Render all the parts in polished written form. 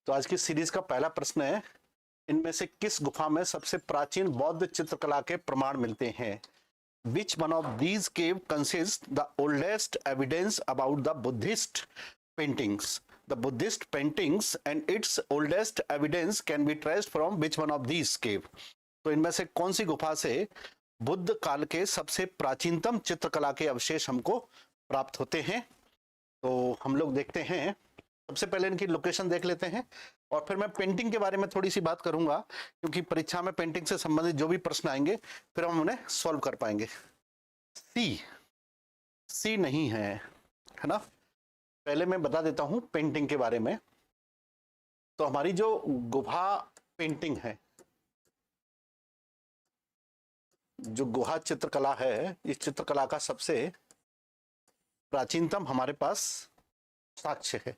तो आज की सीरीज का पहला प्रश्न है, इनमें से किस गुफा में सबसे प्राचीन बौद्ध चित्रकला के प्रमाण मिलते हैं? Which one of these cave consists the oldest evidence about the Buddhist paintings? The Buddhist paintings and its oldest evidence can be traced from which one of these cave? तो इनमें से कौन सी गुफा से बुद्ध काल के सबसे प्राचीनतम चित्रकला के अवशेष हमको प्राप्त होते हैं? तो हम लोग देखते हैं, सबसे पहले इनकी लोकेशन देख लेते हैं और फिर मैं पेंटिंग के बारे में थोड़ी सी बात करूंगा, क्योंकि परीक्षा में पेंटिंग से संबंधित जो भी प्रश्न आएंगे फिर हम उन्हें सॉल्व कर पाएंगे। सी नहीं है ना। पहले मैं बता देता हूं पेंटिंग के बारे में। तो हमारी जो गुफा पेंटिंग है, जो गुहा चित्रकला है, इस चित्रकला का सबसे प्राचीनतम हमारे पास साक्ष्य है।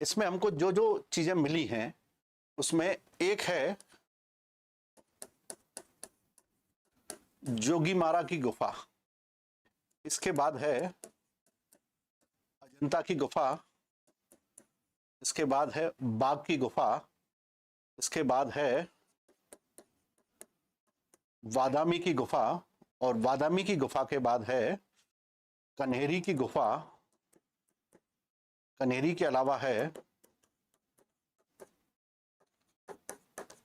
इसमें हमको जो जो चीजें मिली हैं उसमें एक है जोगीमारा की गुफा, इसके बाद है अजंता की गुफा, इसके बाद है बाघ की गुफा, इसके बाद है वादामी की गुफा, और वादामी की गुफा के बाद है कन्हेरी की गुफा। कन्हेरी के अलावा है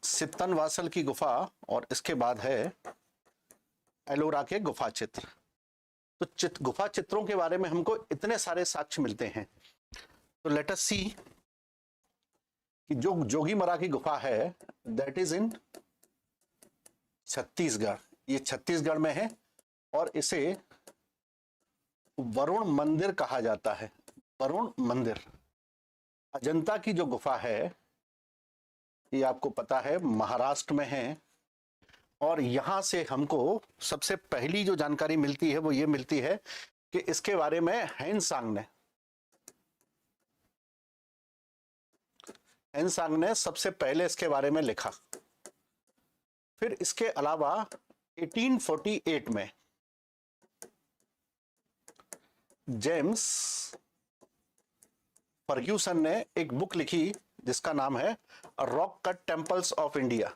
सित्तनवासल की गुफा, और इसके बाद है एलोरा के गुफा चित्र। तो गुफा चित्रों के बारे में हमको इतने सारे साक्ष्य मिलते हैं। तो लेट अस सी कि जो जोगीमरा की गुफा है दैट इज इन छत्तीसगढ़। ये छत्तीसगढ़ में है और इसे वरुण मंदिर कहा जाता है। वरुण मंदिर। अजंता की जो गुफा है ये आपको पता है महाराष्ट्र में है, और यहां से हमको सबसे पहली जो जानकारी मिलती है वो ये मिलती है कि इसके बारे में हेनसांग ने सबसे पहले इसके बारे में लिखा। फिर इसके अलावा 1848 में जेम्स फर्ग्यूसन ने एक बुक लिखी जिसका नाम है rock cut temples of India.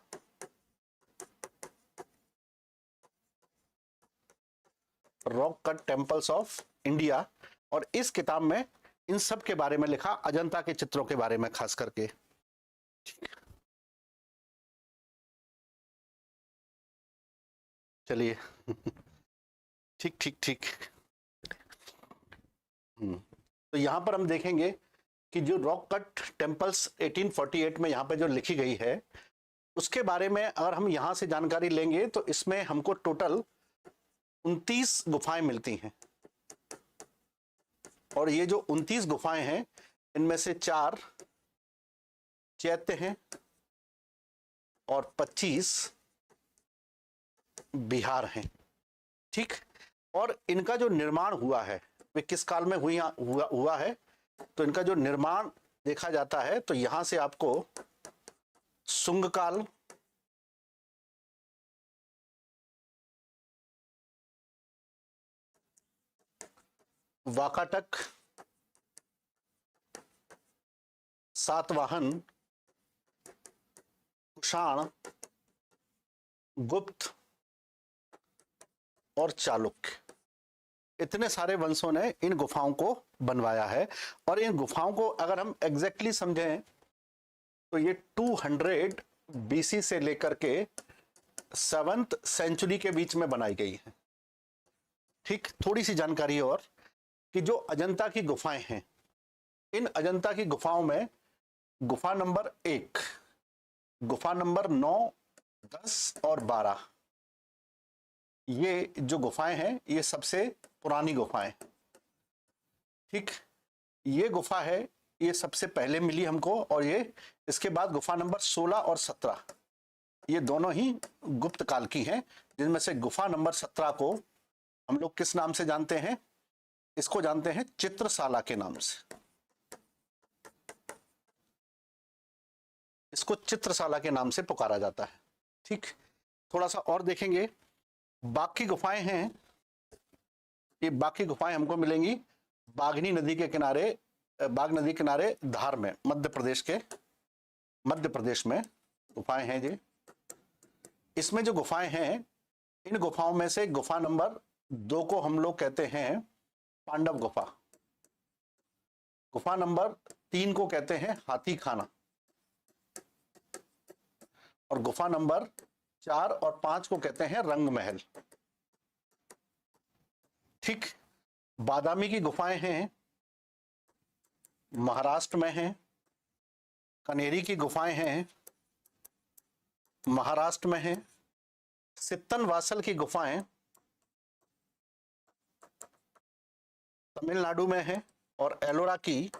Rock cut temples of India. और इस किताब में इन सब के बारे में लिखा, अजंता के चित्रों के बारे में खास करके। चलिए ठीक ठीक ठीक। तो यहां पर हम देखेंगे कि जो रॉक कट टेम्पल्स 1848 में यहां पे जो लिखी गई है उसके बारे में अगर हम यहां से जानकारी लेंगे तो इसमें हमको टोटल 29 गुफाएं मिलती हैं। और ये जो 29 गुफाएं हैं इनमें से 4 चैत्य हैं और 25 बिहार हैं। ठीक। और इनका जो निर्माण हुआ है वे किस काल में हुआ है, तो इनका जो निर्माण देखा जाता है तो यहां से आपको सुंग काल, वाकाटक, सातवाहन, कुषाण, गुप्त और चालुक्य, इतने सारे वंशों ने इन गुफाओं को बनवाया है। और इन गुफाओं को अगर हम एग्जैक्टली समझें तो ये 200 बीसी से लेकर के 7th सेंचुरी के बीच में बनाई गई है। ठीक। थोड़ी सी जानकारी और कि जो अजंता की गुफाएं हैं, इन अजंता की गुफाओं में गुफा नंबर 1, गुफा नंबर 9, 10 और 12, ये जो गुफाएं हैं ये सबसे पुरानी गुफाएं। ठीक। ये गुफा है, ये सबसे पहले मिली हमको, और ये इसके बाद गुफा नंबर 16 और 17 ये दोनों ही गुप्त काल की हैं, जिनमें से गुफा नंबर 17 को हम लोग किस नाम से जानते हैं? इसको जानते हैं चित्रशाला के नाम से। इसको चित्रशाला के नाम से पुकारा जाता है। ठीक। थोड़ा सा और देखेंगे, बाकी गुफाएं हैं, ये बाकी गुफाएं हमको मिलेंगी बाघनी नदी के किनारे, बाघ नदी किनारे धार में, मध्य प्रदेश के मध्य प्रदेश में गुफाएं हैं जी। इसमें जो गुफाएं हैं, इन गुफाओं में से गुफा नंबर 2 को हम लोग कहते हैं पांडव गुफा, गुफा नंबर 3 को कहते हैं हाथी खाना, और गुफा नंबर 4 और 5 को कहते हैं रंग महल। ठीक, बादामी की गुफाएं हैं, महाराष्ट्र में हैं। कनेरी की गुफाएं हैं, महाराष्ट्र में हैं। सित्तनवासल की गुफाएं तमिलनाडु में हैं, और एलोरा की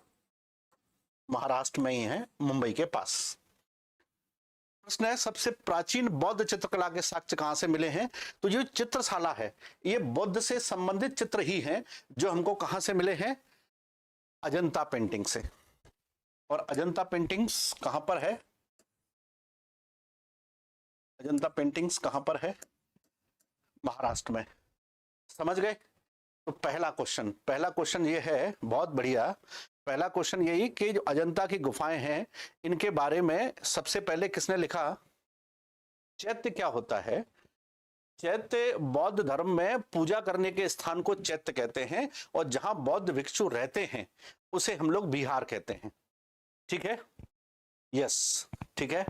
महाराष्ट्र में ही है, मुंबई के पास। प्रश्न है, सबसे प्राचीन बौद्ध चित्रकला के साक्ष्य कहां से मिले हैं? तो ये चित्रशाला है, ये बौद्ध से संबंधित चित्र ही हैं जो हमको कहां से मिले हैं? अजंता पेंटिंग से। और अजंता पेंटिंग्स कहां पर है? अजंता पेंटिंग्स कहां पर है? महाराष्ट्र में। समझ गए? तो पहला क्वेश्चन ये है, बहुत बढ़िया। पहला क्वेश्चन यही कि जो अजंता की गुफाएं हैं, इनके बारे में सबसे पहले किसने लिखा? चैत्य क्या होता है? चैत्य बौद्ध धर्म में पूजा करने के स्थान को चैत्य कहते हैं, और जहां बौद्ध भिक्षु रहते हैं उसे हम लोग विहार कहते हैं। ठीक है? यस, ठीक है,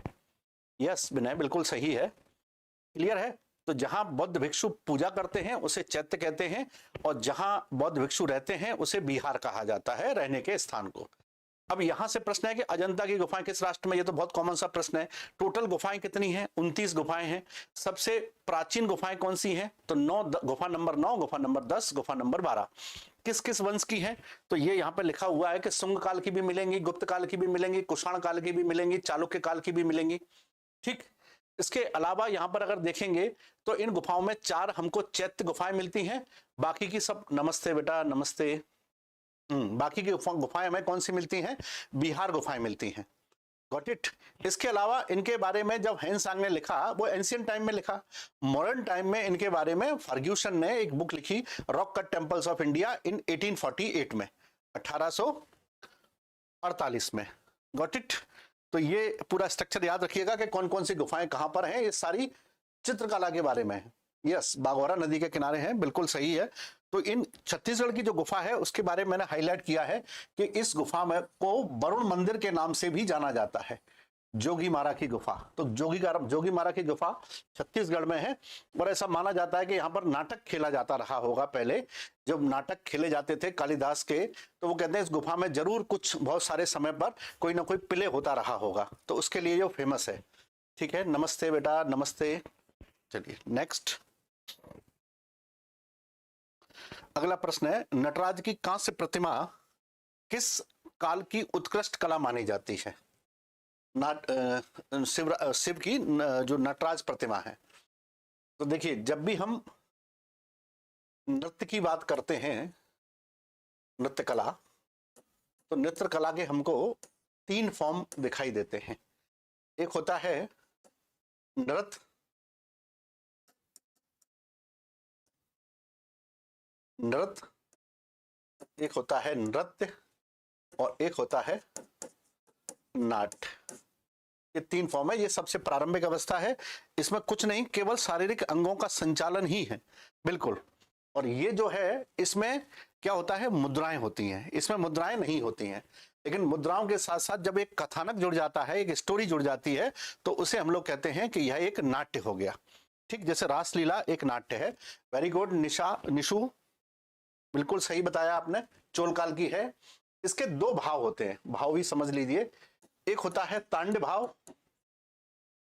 यस विनय, बिल्कुल सही है। क्लियर है? तो जहां बौद्ध भिक्षु पूजा करते हैं उसे चैत्य कहते हैं, और जहां बौद्ध भिक्षु रहते हैं उसे विहार कहा जाता है, रहने के स्थान को। अब यहां से प्रश्न है कि अजंता की गुफाएं किस राष्ट्र में? ये तो बहुत कॉमन सा प्रश्न है। टोटल गुफाएं कितनी हैं? 29 गुफाएं हैं। सबसे प्राचीन गुफाएं कौन सी हैं? तो 9, गुफा नंबर 9, गुफा नंबर 10, गुफा नंबर 12। किस किस वंश की है? तो ये यहाँ पे लिखा हुआ है कि शुंग काल की भी मिलेंगी, गुप्त काल की भी मिलेंगी, कुषाण काल की भी मिलेंगी, चालुक्य काल की भी मिलेंगी। ठीक, इसके अलावा यहां पर अगर देखेंगे तो इन गुफाओं में 4 हमको चैत्य गुफाएं मिलती हैं, बाकी की सब, नमस्ते बेटा नमस्ते, बाकी की गुफाएं हमें कौन सी मिलती हैं? बिहार गुफाएं मिलती हैं। Got it? इसके अलावा इनके बारे में जब हेनसांग ने लिखा, वो एंशियंट टाइम में लिखा। मॉडर्न टाइम में इनके बारे में फर्ग्यूसन ने एक बुक लिखी, rock cut temples of India, in 1848 में, 1848 में। Got it? तो ये पूरा स्ट्रक्चर याद रखिएगा कि कौन कौन सी गुफाएं कहां पर हैं। ये सारी चित्रकला के बारे में है। यस, बागोरा नदी के किनारे हैं, बिल्कुल सही है। तो इन छत्तीसगढ़ की जो गुफा है उसके बारे में मैंने हाईलाइट किया है कि इस गुफा में को वरुण मंदिर के नाम से भी जाना जाता है, जोगी मारा की गुफा। तो जोगी मारा की गुफा छत्तीसगढ़ में है, और ऐसा माना जाता है कि यहाँ पर नाटक खेला जाता रहा होगा। पहले जब नाटक खेले जाते थे कालिदास के, तो वो कहते हैं इस गुफा में जरूर कुछ बहुत सारे समय पर कोई ना कोई प्ले होता रहा होगा, तो उसके लिए जो फेमस है। ठीक है, नमस्ते बेटा नमस्ते। चलिए नेक्स्ट, अगला प्रश्न है, नटराज की कांस्य प्रतिमा किस काल की उत्कृष्ट कला मानी जाती है? शिव की जो नटराज प्रतिमा है। तो देखिए, जब भी हम नृत्य की बात करते हैं, नृत्य कला, तो नृत्य कला के हमको 3 फॉर्म दिखाई देते हैं। एक होता है नृत्य, एक होता है नृत्य, और एक होता है नाट्य। ये 3 फॉर्म है। ये सबसे प्रारंभिक अवस्था है, इसमें कुछ नहीं, केवल शारीरिक अंगों का संचालन ही है, बिल्कुल। और ये जो है, इसमें क्या होता है? मुद्राएं होती हैं। इसमें मुद्राएं नहीं होती हैं, लेकिन मुद्राओं के साथ साथ जब एक कथानक जुड़ जाता है, एक स्टोरी जुड़ जाती है, तो उसे हम लोग कहते हैं कि यह एक नाट्य हो गया। ठीक, जैसे रासलीला एक नाट्य है। वेरी गुड निशु, बिल्कुल सही बताया आपने, चोल काल की है। इसके 2 भाव होते हैं, भाव भी समझ लीजिए। एक होता है तांड्य भाव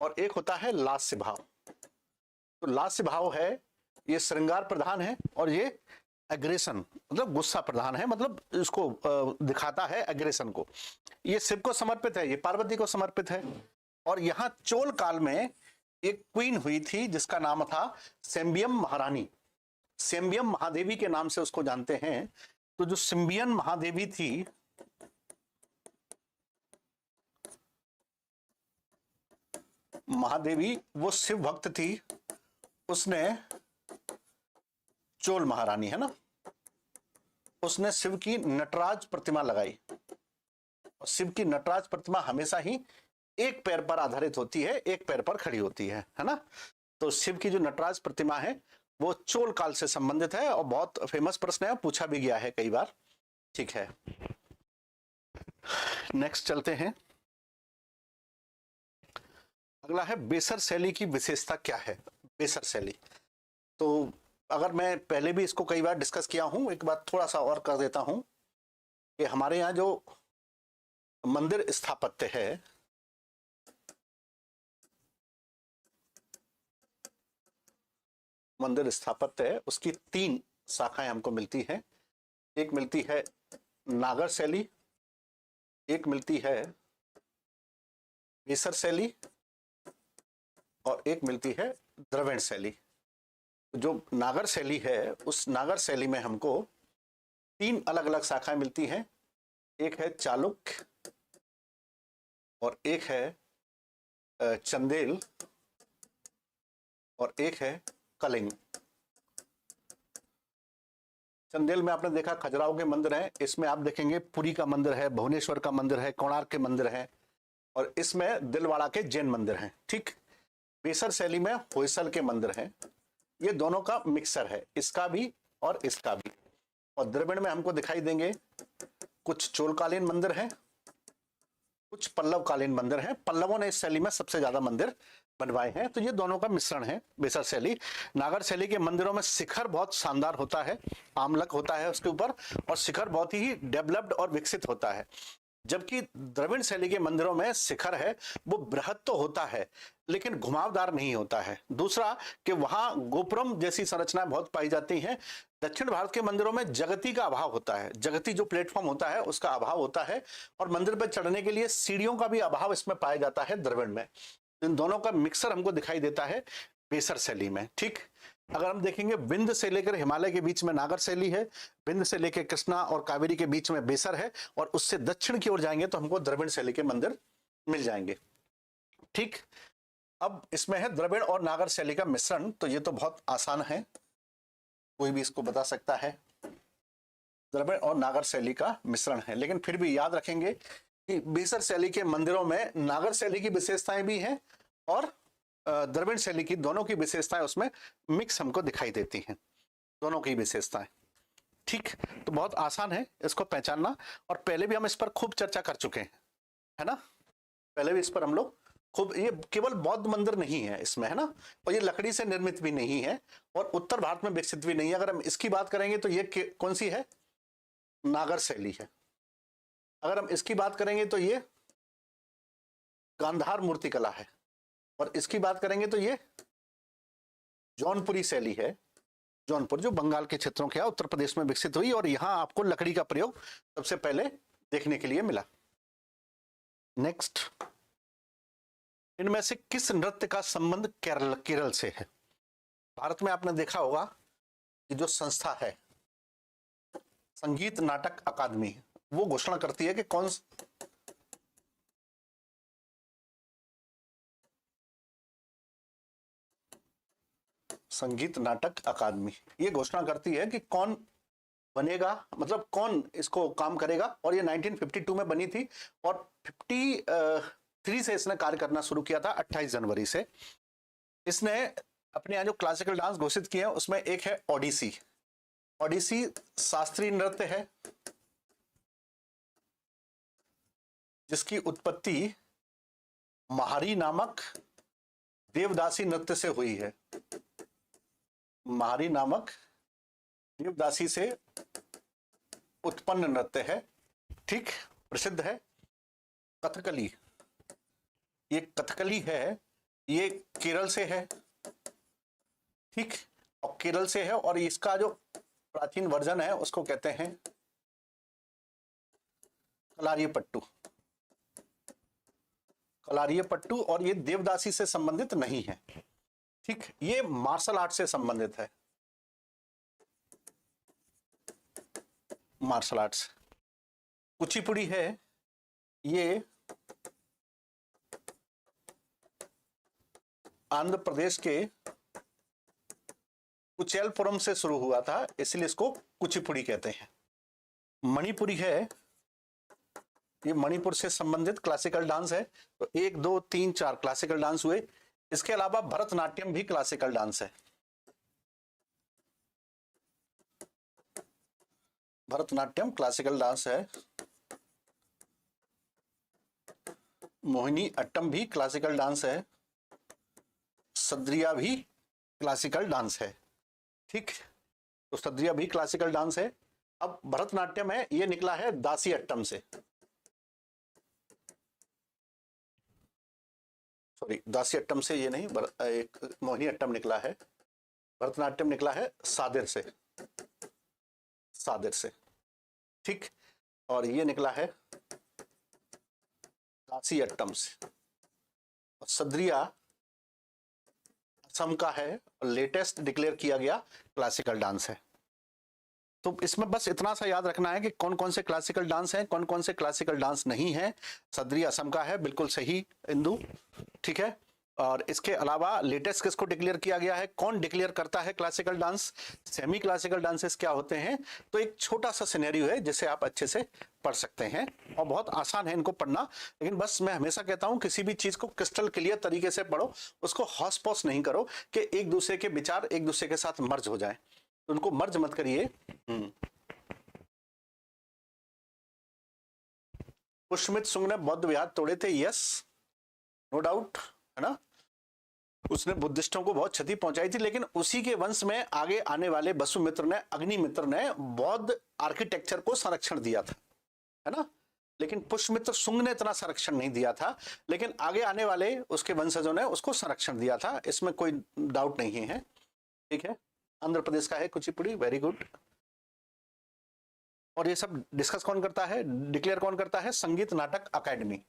और एक होता है लास्य भाव। तो लास्य भाव है, ये श्रृंगार प्रधान है, और ये एग्रेशन मतलब गुस्सा प्रधान है, मतलब इसको दिखाता है एग्रेशन को। ये शिव को समर्पित है, ये पार्वती को समर्पित है। और यहां चोल काल में एक क्वीन हुई थी जिसका नाम था सेम्बियम महारानी। सेम्बियम महादेवी के नाम से उसको जानते हैं। तो जो सिम्बियन महादेवी थी, महादेवी वो शिव भक्त थी, उसने चोल महारानी है ना, उसने शिव की नटराज प्रतिमा लगाई। और शिव की नटराज प्रतिमा हमेशा ही एक पैर पर आधारित होती है, एक पैर पर खड़ी होती है ना। तो शिव की जो नटराज प्रतिमा है वो चोल काल से संबंधित है और बहुत फेमस प्रश्न है, पूछा भी गया है कई बार। ठीक है, नेक्स्ट चलते हैं। अगला है बेसर शैली की विशेषता क्या है। बेसर शैली, तो अगर मैं पहले भी इसको कई बार डिस्कस किया हूं, एक बार थोड़ा सा और कर देता हूं कि हमारे यहाँ जो मंदिर स्थापत्य है, मंदिर स्थापत्य है उसकी 3 शाखाएं हमको मिलती हैं। एक मिलती है नागर शैली, एक मिलती है बेसर शैली और एक मिलती है द्रविड़ शैली। जो नागर शैली है उस नागर शैली में हमको 3 अलग अलग शाखाएं मिलती हैं। एक है चालुक्य और एक है चंदेल और एक है कलिंग। चंदेल में आपने देखा खजुराहो के मंदिर हैं, इसमें आप देखेंगे पुरी का मंदिर है, भुवनेश्वर का मंदिर है, कोणार्क के मंदिर हैं और इसमें दिलवाड़ा के जैन मंदिर हैं। ठीक, बेसर शैली में होयसल के मंदिर हैं। ये दोनों का मिक्सर है, इसका भी और इसका भी। और द्रविड़ में हमको दिखाई देंगे कुछ चोलकालीन मंदिर हैं, कुछ पल्लवकालीन मंदिर हैं। पल्लवों ने इस शैली में सबसे ज्यादा मंदिर बनवाए हैं। तो ये दोनों का मिश्रण है बेसर शैली। नागर शैली के मंदिरों में शिखर बहुत शानदार होता है, आमलक होता है उसके ऊपर, और शिखर बहुत ही डेवलप्ड और विकसित होता है। जबकि द्रविड़ शैली के मंदिरों में शिखर है वो बृहद तो होता है लेकिन घुमावदार नहीं होता है। दूसरा कि वहां गोपुरम जैसी संरचनाएं बहुत पाई जाती हैं। दक्षिण भारत के मंदिरों में जगती का अभाव होता है, जगती जो प्लेटफॉर्म होता है उसका अभाव होता है, और मंदिर पर चढ़ने के लिए सीढ़ियों का भी अभाव इसमें पाया जाता है द्रविड़ में। इन दोनों का मिक्सर हमको दिखाई देता है बेसर शैली में। ठीक, अगर हम देखेंगे विंध्य से लेकर हिमालय के बीच में नागर शैली है, विंध्य से लेकर कृष्णा और कावेरी के बीच में बेसर है, और उससे दक्षिण की ओर जाएंगे तो हमको द्रविड़ शैली के मंदिर मिल जाएंगे। ठीक, अब इसमें है द्रविड़ और नागर शैली का मिश्रण। तो ये तो बहुत आसान है, कोई भी इसको बता सकता है। द्रविड़ और नागर शैली का मिश्रण है, लेकिन फिर भी याद रखेंगे कि बेसर शैली के मंदिरों में नागर शैली की विशेषताएं भी हैं और द्रविड़ शैली की, दोनों की विशेषताएं उसमें मिक्स हमको दिखाई देती हैं, दोनों की विशेषताएं। ठीक, तो बहुत आसान है इसको पहचानना, और पहले भी हम इस पर खूब चर्चा कर चुके हैं, है ना। पहले भी इस पर हम लोग खूब, ये केवल बौद्ध मंदिर नहीं है इसमें, है ना, और ये लकड़ी से निर्मित भी नहीं है और उत्तर भारत में विकसित भी नहीं है। अगर हम इसकी बात करेंगे तो ये कौन सी है, नागर शैली है। अगर हम इसकी बात करेंगे तो ये गांधार मूर्तिकला है, और इसकी बात करेंगे तो ये जौनपुरी शैली है। जौनपुर जो बंगाल के क्षेत्रों के उत्तर प्रदेश में विकसित हुई, और यहां आपको लकड़ी का प्रयोग सबसे पहले देखने के लिए मिला। नेक्स्ट, इनमें से किस नृत्य का संबंध केरल से है। भारत में आपने देखा होगा कि जो संस्था है संगीत नाटक अकादमी, वो घोषणा करती है कि कौन संगीत नाटक अकादमी ये घोषणा करती है कि कौन बनेगा, मतलब कौन इसको काम करेगा। और ये 1952 में बनी थी और 53 से इसने कार्य करना शुरू किया था, 28 जनवरी से। इसने अपने यहाँ जो क्लासिकल डांस घोषित किए हैं उसमें एक है ओडिसी। ओडिसी शास्त्रीय नृत्य है जिसकी उत्पत्ति महारी नामक देवदासी नृत्य से हुई है। महारी नामक देवदासी से उत्पन्न नृत्य है। ठीक, प्रसिद्ध है। कथकली, ये कथकली है, ये केरल से है। ठीक, और केरल से है, और इसका जो प्राचीन वर्जन है उसको कहते हैं कलारियपट्टू। कलारियपट्टू, और ये देवदासी से संबंधित नहीं है। ठीक, ये मार्शल आर्ट से संबंधित है, मार्शल आर्ट्स। कुचिपुड़ी है, ये आंध्र प्रदेश के कुचेलपुरम से शुरू हुआ था, इसलिए इसको कुचिपुड़ी कहते हैं। मणिपुरी है, ये मणिपुर से संबंधित क्लासिकल डांस है। तो 1 2 3 4 क्लासिकल डांस हुए। इसके अलावा भरतनाट्यम भी क्लासिकल डांस है। भरतनाट्यम क्लासिकल डांस है। मोहिनी अट्टम भी क्लासिकल डांस है। सद्रिया भी क्लासिकल डांस है। ठीक, तो सद्रिया भी क्लासिकल डांस है। अब भरतनाट्यम है, ये निकला है दासी अट्टम से। सॉरी, दासी अट्टम से ये नहीं, एक मोहिनी अट्टम निकला है। भरतनाट्यम निकला है सादिर से, सादिर से। ठीक, और ये निकला है दासी अट्टम से। सद्रिया असम का है और लेटेस्ट डिक्लेयर किया गया क्लासिकल डांस है। तो इसमें बस इतना सा याद रखना है कि कौन कौन से क्लासिकल डांस हैं, कौन कौन से क्लासिकल डांस नहीं है। सद्रिया असम का है, बिल्कुल सही इंदु। ठीक है, और इसके अलावा लेटेस्ट किसको डिक्लेयर किया गया है, कौन डिक्लेयर करता है classical dance, semi classical dances क्या होते हैं। तो एक छोटा सा सिनेरियो है जिसे आप अच्छे से पढ़ सकते हैं और बहुत आसान है इनको पढ़ना। लेकिन बस मैं हमेशा कहता हूं किसी भी चीज को क्रिस्टल क्लियर तरीके से पढ़ो, उसको हॉस पॉस नहीं करो कि एक दूसरे के विचार एक दूसरे के साथ मर्ज हो जाए, उनको मर्ज मत करिए। पुष्यमित सुंग ने बौद्ध विहार तोड़े थे, यस, नो डाउट, है ना। उसने बुद्धिस्टों को बहुत क्षति पहुंचाई थी, लेकिन उसी के वंश में आगे आने वाले वसुमित्र ने, अग्निमित्र ने बौद्ध आर्किटेक्चर को संरक्षण दिया था, है ना। लेकिन पुष्यमित्र सुंग ने इतना संरक्षण नहीं दिया था, लेकिन आगे आने वाले उसके वंशजों ने उसको संरक्षण दिया था, इसमें कोई डाउट नहीं है। ठीक है, आंध्र प्रदेश का है कुचिपुड़ी, वेरी गुड। और ये सब डिस्कस कौन करता है, डिक्लेयर कौन करता है, संगीत नाटक अकादमी।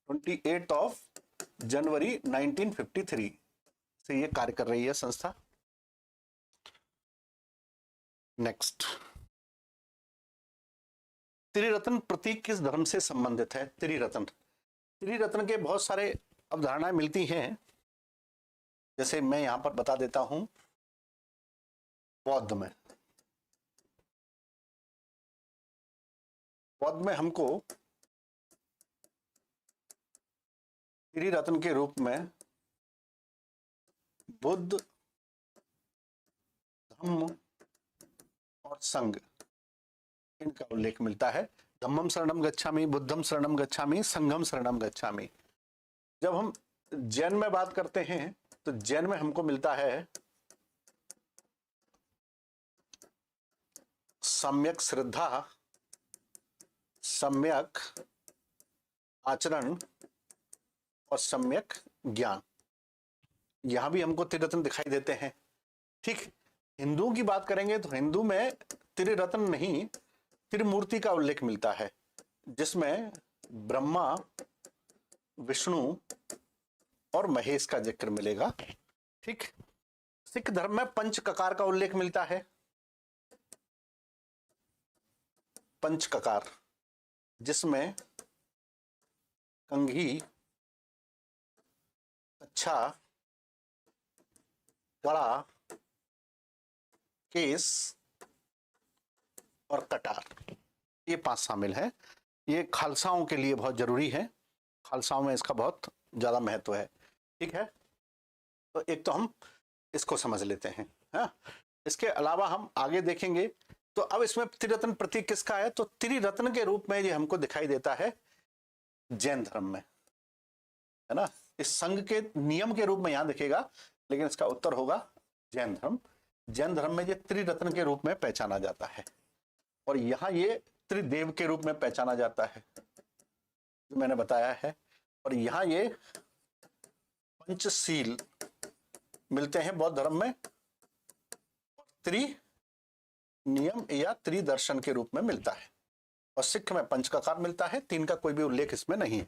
28 जनवरी 1953 से ये कार्य कर रही है संस्था। नेक्स्ट, त्रिरत्न प्रतीक किस धर्म से संबंधित है। त्रिरत्न, त्रिरत्न के बहुत सारे अवधारणाएं मिलती हैं, जैसे मैं यहां पर बता देता हूं। बौद्ध में हमको त्रिरत्न के रूप में बुद्ध, धम्म और संघ, इनका उल्लेख मिलता है। धम्मम शरणम गच्छामि, बुद्धम शरणम गच्छामि, संघम शरणम गच्छामि। जब हम जैन में बात करते हैं तो जैन में हमको मिलता है सम्यक श्रद्धा, सम्यक आचरण और सम्यक ज्ञान। यहां भी हमको त्रिरत्न दिखाई देते हैं। ठीक, हिंदुओं की बात करेंगे तो हिंदू में त्रिरत्न नहीं, त्रिमूर्ति का उल्लेख मिलता है, जिसमें ब्रह्मा, विष्णु और महेश का जिक्र मिलेगा। ठीक, सिख धर्म में पंच ककार का उल्लेख मिलता है। पंच ककार, जिसमें कंघी, अच्छा, कड़ा, केस और कटार, ये 5 शामिल है। ये खालसाओं के लिए बहुत जरूरी है, खालसाओं में इसका बहुत ज्यादा महत्व है। ठीक है, तो एक तो हम इसको समझ लेते हैं। हाँ, इसके अलावा हम आगे देखेंगे। तो अब इसमें त्रिरत्न प्रतीक किसका है, तो त्रिरत्न के रूप में ये हमको दिखाई देता है जैन धर्म में, है ना। इस संघ के नियम के रूप में यहां दिखेगा, लेकिन इसका उत्तर होगा जैन धर्म। जैन धर्म में ये त्रिरत्न के रूप में पहचाना जाता है, और यहां ये त्रिदेव के रूप में पहचाना जाता है, जो मैंने बताया है। और यहां ये पंचशील मिलते हैं बौद्ध धर्म में, त्रि नियम या त्रिदर्शन के रूप में मिलता है। और सिख में पंचककार मिलता है, 3 का कोई भी उल्लेख इसमें नहीं है।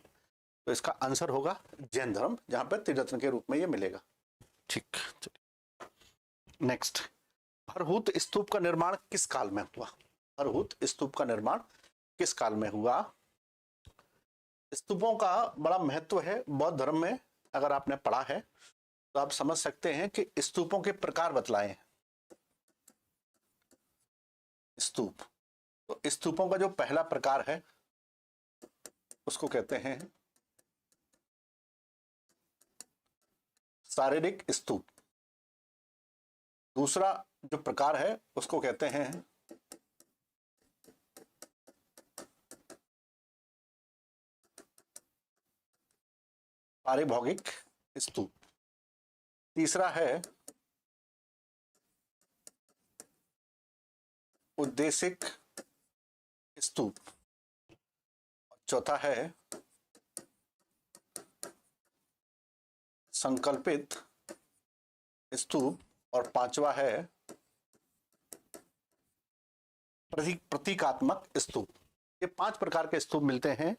तो इसका आंसर होगा जैन धर्म, जहां पर त्रिरत्न के रूप में ये मिलेगा। ठीक, नेक्स्ट, हरहुत स्तूप का निर्माण किस काल में हुआ। हरहुत स्तूप का निर्माण किस काल में हुआ। स्तूपों का बड़ा महत्व है बौद्ध धर्म में। अगर आपने पढ़ा है तो आप समझ सकते हैं कि स्तूपों के प्रकार बतलाए हैं। स्तूप, तो स्तूपों का जो पहला प्रकार है उसको कहते हैं शारीरिक स्तूप। दूसरा जो प्रकार है उसको कहते हैं पारिभौगिक स्तूप। तीसरा है उद्देशिक स्तूप। चौथा है संकल्पित स्तूप। और पांचवा है प्रतीकात्मक स्तूप। ये 5 प्रकार के स्तूप मिलते हैं,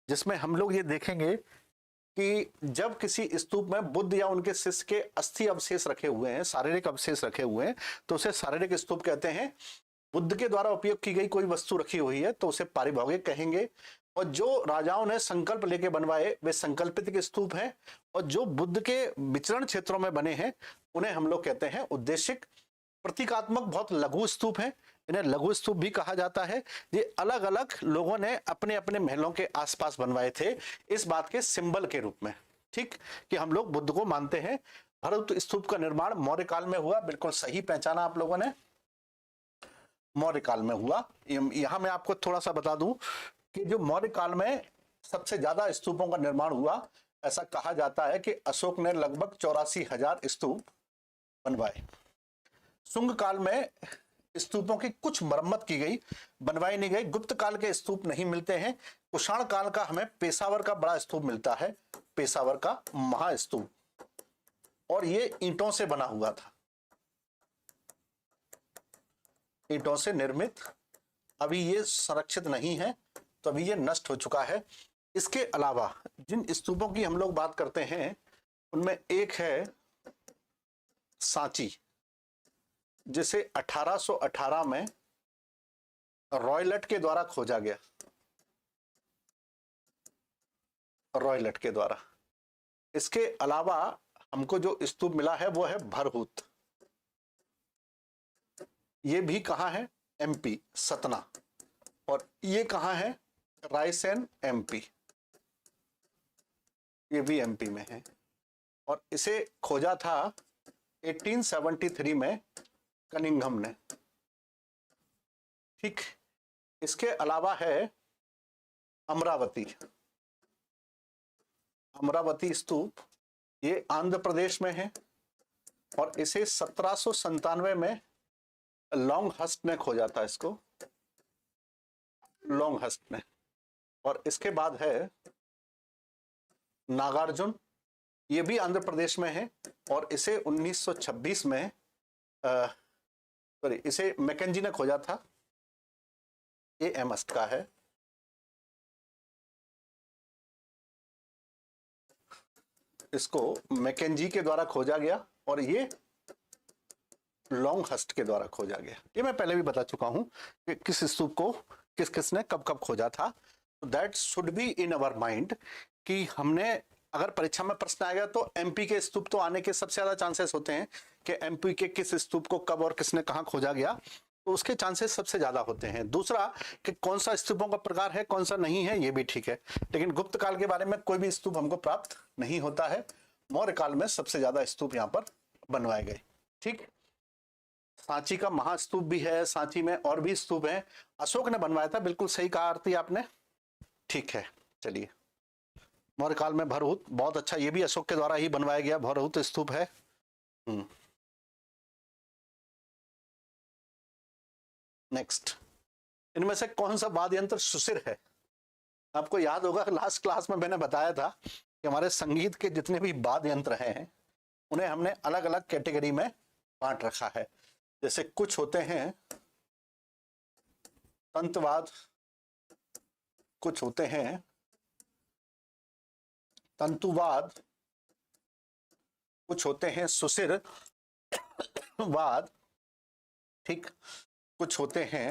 जिसमें हम लोग ये देखेंगे कि जब किसी स्तूप में बुद्ध या उनके शिष्य के अस्थि अवशेष रखे हुए हैं, शारीरिक अवशेष रखे हुए हैं, तो उसे शारीरिक स्तूप कहते हैं। बुद्ध के द्वारा उपयोग की गई कोई वस्तु रखी हुई है तो उसे पारिभौगिक कहेंगे। और जो राजाओं ने संकल्प लेके बनवाए वे संकल्पित के स्तूप हैं। और जो बुद्ध के विचरण क्षेत्रों में बने हैं उन्हें हम लोग कहते हैं उद्देशिक। प्रतीकात्मक बहुत लघु स्तूप हैं, इन्हें लघु स्तूप भी कहा जाता है। ये अलग अलग लोगों ने अपने अपने महलों के आसपास बनवाए थे इस बात के सिंबल के रूप में, ठीक, कि हम लोग बुद्ध को मानते हैं। भरत स्तूप का निर्माण मौर्य काल में हुआ, बिल्कुल सही पहचाना आप लोगों ने, मौर्य काल में हुआ। यहां मैं आपको थोड़ा सा बता दूं कि जो मौर्य काल में सबसे ज्यादा स्तूपों का निर्माण हुआ, ऐसा कहा जाता है कि अशोक ने लगभग 84,000 स्तूप बनवाए। शुंग काल में स्तूपों की कुछ मरम्मत की गई, बनवाई नहीं गई। गुप्त काल के स्तूप नहीं मिलते हैं। कुषाण काल का हमें पेशावर का बड़ा स्तूप मिलता है, पेशावर का महास्तूप, और ये ईंटों से बना हुआ था, ईंटों से निर्मित। अभी ये संरक्षित नहीं है, तो अभी ये नष्ट हो चुका है। इसके अलावा जिन स्तूपों की हम लोग बात करते हैं उनमें एक है सांची, जिसे 1818 में रॉयलट के द्वारा खोजा गया, रॉयलट के द्वारा। इसके अलावा हमको जो स्तूप मिला है वो है भरहूत। ये भी कहाँ है? एमपी, सतना। और ये कहाँ है? रायसेन, एमपी। ये भी एमपी में है। और इसे खोजा था 1873 में कनिंघम ने, ठीक। इसके अलावा है अमरावती, अमरावती स्तूप, ये आंध्र प्रदेश में है। और इसे 1797 में लॉन्गहस्ट ने खोजा था, इसको लॉन्गहस्ट ने। और इसके बाद है नागार्जुन, ये भी आंध्र प्रदेश में है। और इसे 1926 में इसे मैकेंजी ने खोजा था, ये एमस्ट का है। इसको मैकेंजी के द्वारा खोजा गया और ये लॉन्गहस्ट के द्वारा खोजा गया। ये मैं पहले भी बता चुका हूं कि किस स्तूप को किस किसने कब कब खोजा था। That should be in our mind कि हमने, अगर परीक्षा में प्रश्न आएगा तो एमपी के स्तूप तो आने के सबसे ज्यादा चांसेस होते हैं कि एमपी के किस स्तूप को कब और किसने कहां खोजा गया, तो उसके चांसेस सबसे ज्यादा होते हैं। दूसरा कि कौन सा स्तूपों का प्रकार है कौन सा नहीं है, ये भी ठीक है। लेकिन गुप्त काल के बारे में कोई भी स्तूप हमको प्राप्त नहीं होता है। मौर्य काल में सबसे ज्यादा स्तूप यहाँ पर बनवाए गए, ठीक। सांची का महास्तूप भी है, सांची में और भी स्तूप हैं, अशोक ने बनवाया था, बिल्कुल सही कहा आरती आपने, ठीक है। चलिए, मौर्य काल में भरहूत, बहुत अच्छा, ये भी अशोक के द्वारा ही बनवाया गया भरहूत स्तूप है। नेक्स्ट, इनमें से कौन सा वाद्य यंत्र सुशिर है? आपको याद होगा लास्ट क्लास में मैंने बताया था कि हमारे संगीत के जितने भी वाद्य यंत्र हैं उन्हें हमने अलग अलग कैटेगरी में बांट रखा है। जैसे कुछ होते हैं तंतवाद, कुछ होते हैं तंतुवाद, कुछ होते हैं सुशिर वाद, ठीक, कुछ होते हैं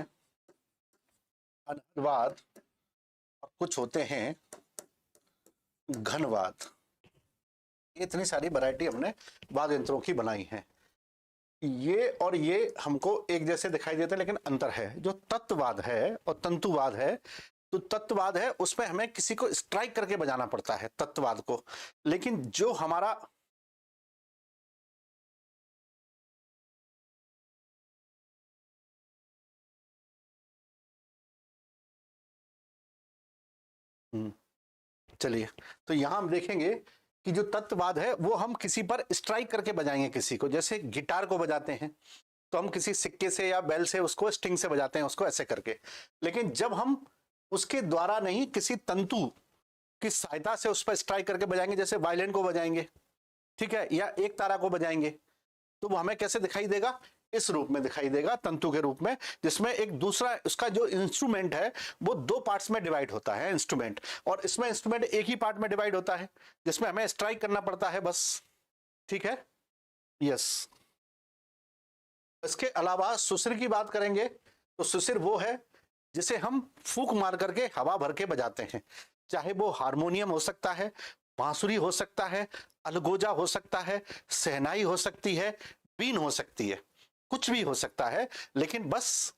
अनहदवाद और कुछ होते हैं घनवाद। इतनी सारी वैरायटी हमने वाद्य यंत्रों की बनाई है। ये और ये हमको एक जैसे दिखाई देते हैं, लेकिन अंतर है। जो तत्ववाद है और तंतुवाद है तो तत्ववाद है उसमें हमें किसी को स्ट्राइक करके बजाना पड़ता है तत्ववाद को। लेकिन जो हमारा चलिए, तो यहां हम देखेंगे कि जो तत्ववाद है वो हम किसी पर स्ट्राइक करके बजाएंगे किसी को, जैसे गिटार को बजाते हैं तो हम किसी सिक्के से या बेल से उसको स्ट्रिंग से बजाते हैं उसको ऐसे करके। लेकिन जब हम उसके द्वारा नहीं किसी तंतु की सहायता से उस पर स्ट्राइक करके बजाएंगे, जैसे वायलिन को बजाएंगे, ठीक है, या एक तारा को बजाएंगे, तो वो हमें कैसे दिखाई देगा? इस रूप में दिखाई देगा, तंतु के रूप में, जिसमें एक दूसरा उसका जो इंस्ट्रूमेंट है वो दो पार्ट्स में डिवाइड होता है इंस्ट्रूमेंट, और इसमें इंस्ट्रूमेंट एक ही पार्ट में डिवाइड होता है जिसमें हमें स्ट्राइक करना पड़ता है बस। ठीक है, यस। इसके अलावा सुसिर की बात करेंगे तो सुसिर वो है जिसे हम फूंक मार करके हवा भर के बजाते हैं, चाहे वो हारमोनियम हो सकता है, बांसुरी हो सकता है, अलगोजा हो सकता है, शहनाई हो सकती है, बीन हो सकती है, कुछ भी हो सकता है, लेकिन बस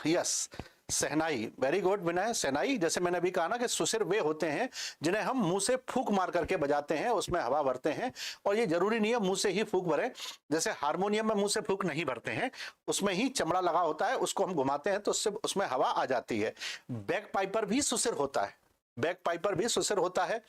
यस शहनाई। वेरी गुड विनय, शहनाई। जैसे मैंने अभी कहा ना कि सुसिर वे होते हैं जिन्हें हम मुंह से फूंक मार करके बजाते हैं, उसमें हवा भरते हैं, और ये जरूरी नहीं है मुंह से ही फूंक भरें, जैसे हारमोनियम में मुंह से फूंक नहीं भरते हैं, उसमें ही चमड़ा लगा होता है, उसको हम घुमाते हैं तो उससे उसमें हवा आ जाती है। बैक पाइपर भी सुसिर होता है, बैक पाइपर भी सुसिर होता है,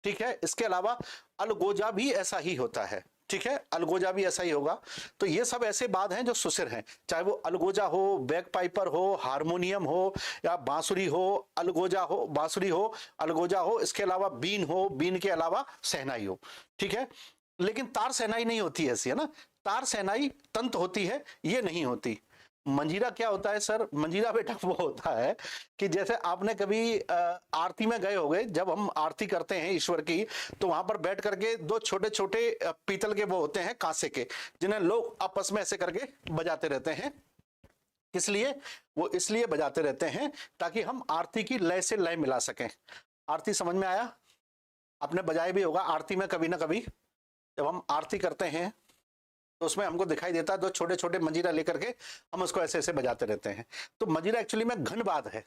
ठीक है। इसके अलावा अलगोजा भी ऐसा ही होता है, ठीक है, अलगोजा भी ऐसा ही होगा। तो ये सब ऐसे बाद हैं जो सुसिर हैं, चाहे वो अलगोजा हो, बैक पाइपर हो, हारमोनियम हो, या बांसुरी हो, अलगोजा हो, बांसुरी हो, अलगोजा हो, इसके अलावा बीन हो, बीन के अलावा शहनाई हो, ठीक है। लेकिन तार शहनाई नहीं होती ऐसी, है ना, तार शहनाई तंत होती है, ये नहीं होती। मंजीरा क्या होता है सर? मंजीरा बेटा वो होता है कि जैसे आपने कभी आरती में गए होंगे, जब हम आरती करते हैं ईश्वर की, तो वहां पर बैठ करके दो छोटे छोटे पीतल के वो होते हैं, कांसे के, जिन्हें लोग आपस में ऐसे करके बजाते रहते हैं। किस लिए? वो इसलिए बजाते रहते हैं ताकि हम आरती की लय से लय मिला सकें। आरती समझ में आया? आपने बजाया भी होगा आरती में कभी ना कभी, जब हम आरती करते हैं तो उसमें हमको दिखाई देता है दो छोटे छोटे मंजीरा लेकर के हम उसको ऐसे ऐसे बजाते रहते हैं। तो मंजीरा एक्चुअली में घनवाद है।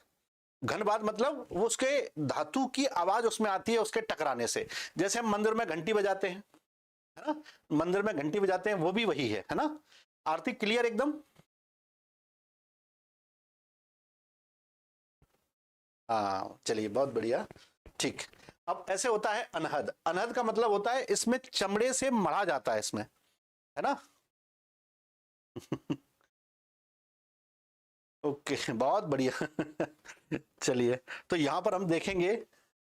घनवाद मतलब वो उसके धातु की आवाज उसमें आती है उसके टकराने से, जैसे हम मंदिर में घंटी बजाते हैं, है ना, मंदिर में घंटी बजाते हैं, वो भी वही है ना। आरती क्लियर एकदम? हाँ चलिए, बहुत बढ़िया, ठीक। अब ऐसे होता है अनहद। अनहद का मतलब होता है इसमें चमड़े से मढ़ा जाता है इसमें, है ना। ओके, बहुत बढ़िया। चलिए, तो यहां पर हम देखेंगे,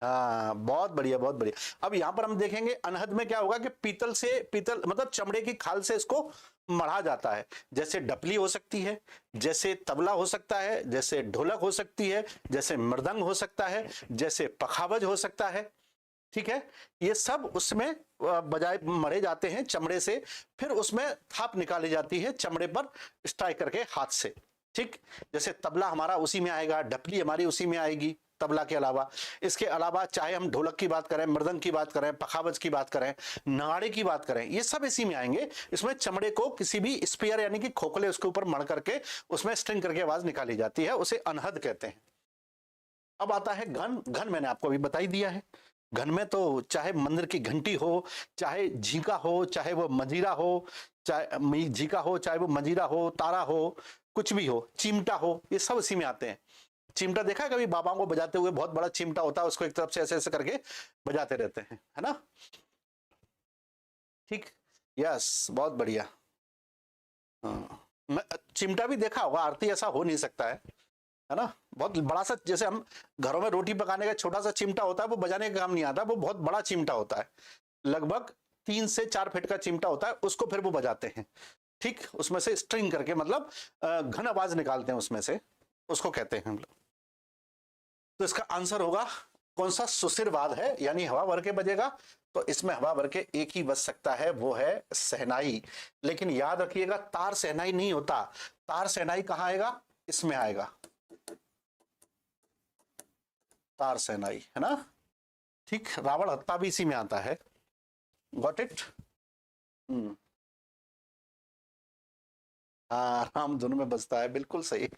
हाँ बहुत बढ़िया बहुत बढ़िया। अब यहां पर हम देखेंगे अनहद में क्या होगा कि पीतल से, पीतल मतलब चमड़े की खाल से इसको मढ़ा जाता है। जैसे डपली हो सकती है, जैसे तबला हो सकता है, जैसे ढोलक हो सकती है, जैसे मृदंग हो सकता है, जैसे पखावज हो सकता है, ठीक है। ये सब उसमें बजाय मरे जाते हैं चमड़े से, फिर उसमें थाप निकाली जाती है चमड़े पर स्ट्राइक करके हाथ से, ठीक। जैसे तबला हमारा उसी में आएगा, डपली हमारी उसी में आएगी तबला के अलावा। इसके अलावा चाहे हम ढोलक की बात करें, मृदंग की बात करें, पखावज की बात करें, नगाड़े की बात करें, ये सब इसी में आएंगे। इसमें चमड़े को किसी भी स्पीयर यानी कि खोखले उसके ऊपर मड़ करके उसमें स्ट्रिंग करके आवाज निकाली जाती है, उसे अनहद कहते हैं। अब आता है घन। घन मैंने आपको अभी बता ही दिया है। घन में तो चाहे मंदिर की घंटी हो, चाहे झींका हो, चाहे वो मंजीरा हो, चाहे झींका हो, चाहे वो मंजीरा हो, तारा हो, कुछ भी हो, चिमटा हो, ये सब इसी में आते हैं। चिमटा देखा है कभी बाबाओं को बजाते हुए? बहुत बड़ा चिमटा होता है, उसको एक तरफ से ऐसे ऐसे करके बजाते रहते हैं, है ना। ठीक, यस, बहुत बढ़िया। हाँ, चिमटा भी देखा होगा, आरती ऐसा हो नहीं सकता है ना। बहुत बड़ा सा, जैसे हम घरों में रोटी पकाने का छोटा सा चिमटा होता है, वो बजाने का काम नहीं आता, वो बहुत बड़ा चिमटा होता है, लगभग 3 से 4 फीट का चिमटा होता है, उसको फिर वो बजाते हैं, ठीक। उसमें से स्ट्रिंग करके मतलब घन आवाज निकालते हैं उसमें से, उसको कहते हैं हम लोग। तो इसका आंसर होगा कौन सा? सुसिरवाद है, यानी हवा भर के बजेगा। तो इसमें हवा भर के एक ही बज सकता है, वो है शहनाई। लेकिन याद रखिएगा तार शहनाई नहीं होता। तार शहनाई कहां आएगा? इसमें आएगा, तार शहनाई, है ना। ठीक, रावण हत्ता भी इसी में आता है। Got it? हाँ, राम धुन में बजता है, बिल्कुल सही।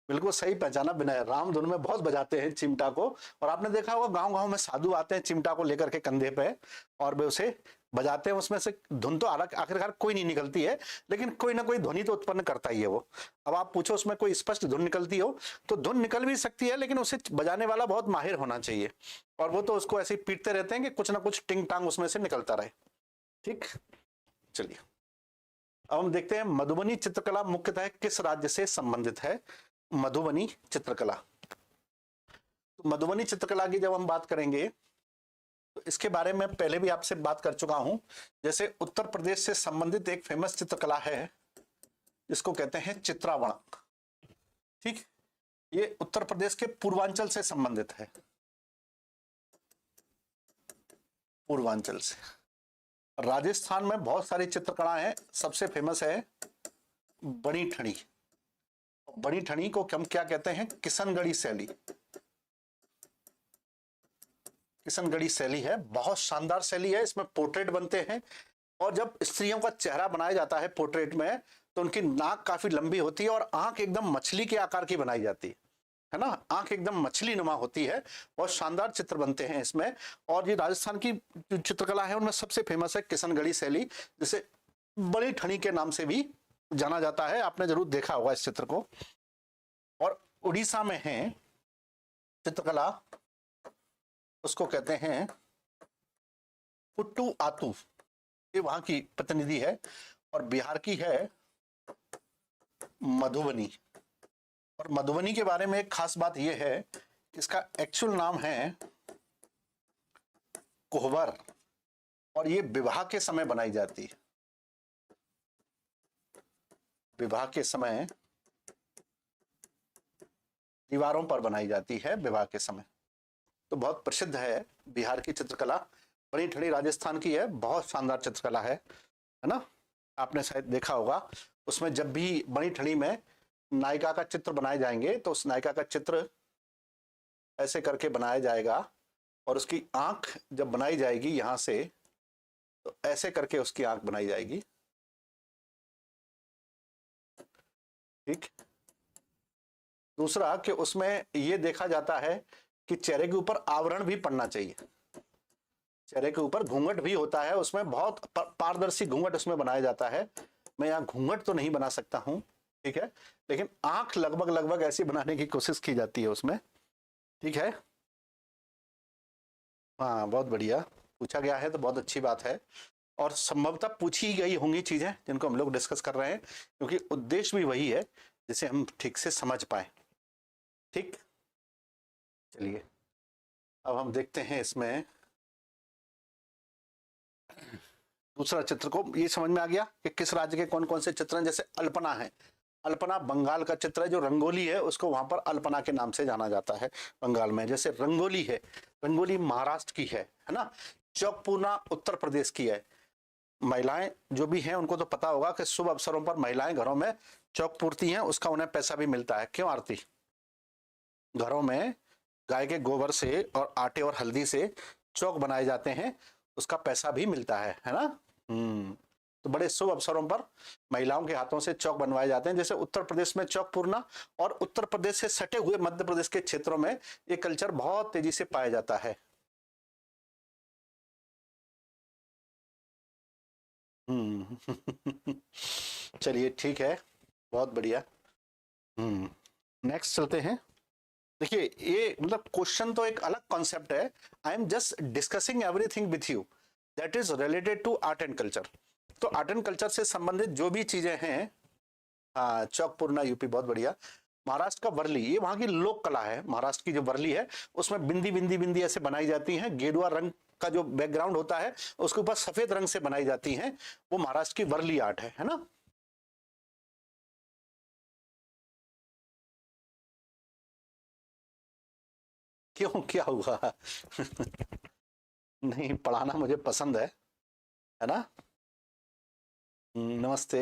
बिल्कुल सही पहचाना विनय, रामधुन में बहुत बजाते हैं चिमटा को। और आपने देखा होगा गांव गांव में साधु आते हैं चिमटा को लेकर के कंधे पे, और वे उसे बजाते हैं। उसमें से धुन तो आखिरकार कोई नहीं निकलती है, लेकिन कोई ना कोई ध्वनि तो उत्पन्न करता ही है वो। अब आप पूछो उसमें कोई स्पष्ट धुन निकलती हो, तो धुन निकल भी सकती है, लेकिन उसे बजाने वाला बहुत माहिर होना चाहिए, और वो तो उसको ऐसे ही पीटते रहते हैं कि कुछ ना कुछ टिंग टांग उसमें से निकलता रहे। ठीक, चलिए अब हम देखते हैं मधुबनी चित्रकला मुख्यतः किस राज्य से संबंधित है। मधुबनी चित्रकला, तो मधुबनी चित्रकला की जब हम बात करेंगे तो इसके बारे में पहले भी आपसे बात कर चुका हूं। जैसे उत्तर प्रदेश से संबंधित एक फेमस चित्रकला है जिसको कहते हैं चित्रावण। ठीक, ये उत्तर प्रदेश के पूर्वांचल से संबंधित है, पूर्वांचल से। राजस्थान में बहुत सारी चित्रकला है, सबसे फेमस है बनी ठनी। बनी ठनी को हम क्या कहते हैं, किशनगढ़ी शैली। किशनगढ़ी शैली है, बहुत शानदार शैली है। इसमें पोर्ट्रेट बनते हैं, और जब स्त्रियों का चेहरा बनाया जाता है पोर्ट्रेट में, तो उनकी नाक काफी लंबी होती है और आंख एकदम मछली के आकार की बनाई जाती है ना, आंख एकदम मछली नुमा होती है। बहुत शानदार चित्र बनते हैं इसमें। और ये राजस्थान की जो चित्रकला है उनमें सबसे फेमस है किशनगढ़ी शैली, जिसे बड़ी ठनी के नाम से भी जाना जाता है। आपने जरूर देखा होगा इस चित्र को। और उड़ीसा में है चित्रकला, उसको कहते हैं पुट्टू आतू, ये वहां की प्रतिनिधि है। और बिहार की है मधुबनी। और मधुबनी के बारे में एक खास बात यह है कि इसका एक्चुअल नाम है कोहबर, और ये विवाह के समय बनाई जाती है। विवाह के समय दीवारों पर बनाई जाती है, विवाह के समय। तो बहुत प्रसिद्ध है बिहार की चित्रकला। बड़ी ठड़ी राजस्थान की है, बहुत शानदार चित्रकला है ना। आपने शायद देखा होगा, उसमें जब भी बड़ी ठड़ी में नायिका का चित्र बनाए जाएंगे तो उस नायिका का चित्र ऐसे करके बनाया जाएगा, और उसकी आंख जब बनाई जाएगी यहां से, तो ऐसे करके उसकी आंख बनाई जाएगी। ठीक, दूसरा कि उसमें यह देखा जाता है कि चेहरे के ऊपर आवरण भी पड़ना चाहिए। चेहरे के ऊपर घूंघट भी होता है, उसमें बहुत पारदर्शी घूंघट उसमें बनाया जाता है। मैं यहाँ घूंघट तो नहीं बना सकता हूं, ठीक है, लेकिन आंख लगभग लगभग ऐसी बनाने की कोशिश की जाती है उसमें। ठीक है, हाँ बहुत बढ़िया पूछा गया है, तो बहुत अच्छी बात है। और संभवतः पूछी गई होंगी चीजें जिनको हम लोग डिस्कस कर रहे हैं, क्योंकि उद्देश्य भी वही है जिसे हम ठीक से समझ पाए। ठीक, चलिए अब हम देखते हैं इसमें दूसरा चित्र को। ये समझ में आ गया कि किस राज्य के कौन कौन से चित्र हैं। जैसे अल्पना है, अल्पना बंगाल का चित्र है। जो रंगोली है उसको वहां पर अल्पना के नाम से जाना जाता है बंगाल में। जैसे रंगोली है, रंगोली महाराष्ट्र की है ना। चौकपूर्णा उत्तर प्रदेश की है। महिलाएं जो भी हैं उनको तो पता होगा कि शुभ अवसरों पर महिलाएं घरों में चौक पूरती हैं, उसका उन्हें पैसा भी मिलता है। क्यों आरती? घरों में गाय के गोबर से और आटे और हल्दी से चौक बनाए जाते हैं, उसका पैसा भी मिलता है ना। तो बड़े शुभ अवसरों पर महिलाओं के हाथों से चौक बनवाए जाते हैं। जैसे उत्तर प्रदेश में चौक पूरना, और उत्तर प्रदेश से सटे हुए मध्य प्रदेश के क्षेत्रों में ये कल्चर बहुत तेजी से पाया जाता है। चलिए ठीक है, बहुत बढ़िया। नेक्स्ट चलते हैं। देखिए ये मतलब क्वेश्चन तो एक अलग कॉन्सेप्ट है। I am just discussing everything with you that is related to art and culture. तो आर्ट एंड कल्चर से संबंधित जो भी चीजें हैं, हाँ चौकपूर्णा यूपी, बहुत बढ़िया। महाराष्ट्र का वर्ली, ये वहां की लोक कला है। महाराष्ट्र की जो वर्ली है उसमें बिंदी बिंदी बिंदी ऐसे बनाई जाती हैं। गेरुआ रंग का जो बैकग्राउंड होता है उसके ऊपर सफेद रंग से बनाई जाती हैं। वो महाराष्ट्र की वर्ली आर्ट है ना। क्यों, क्या हुआ? नहीं, पढ़ाना मुझे पसंद है ना। नमस्ते।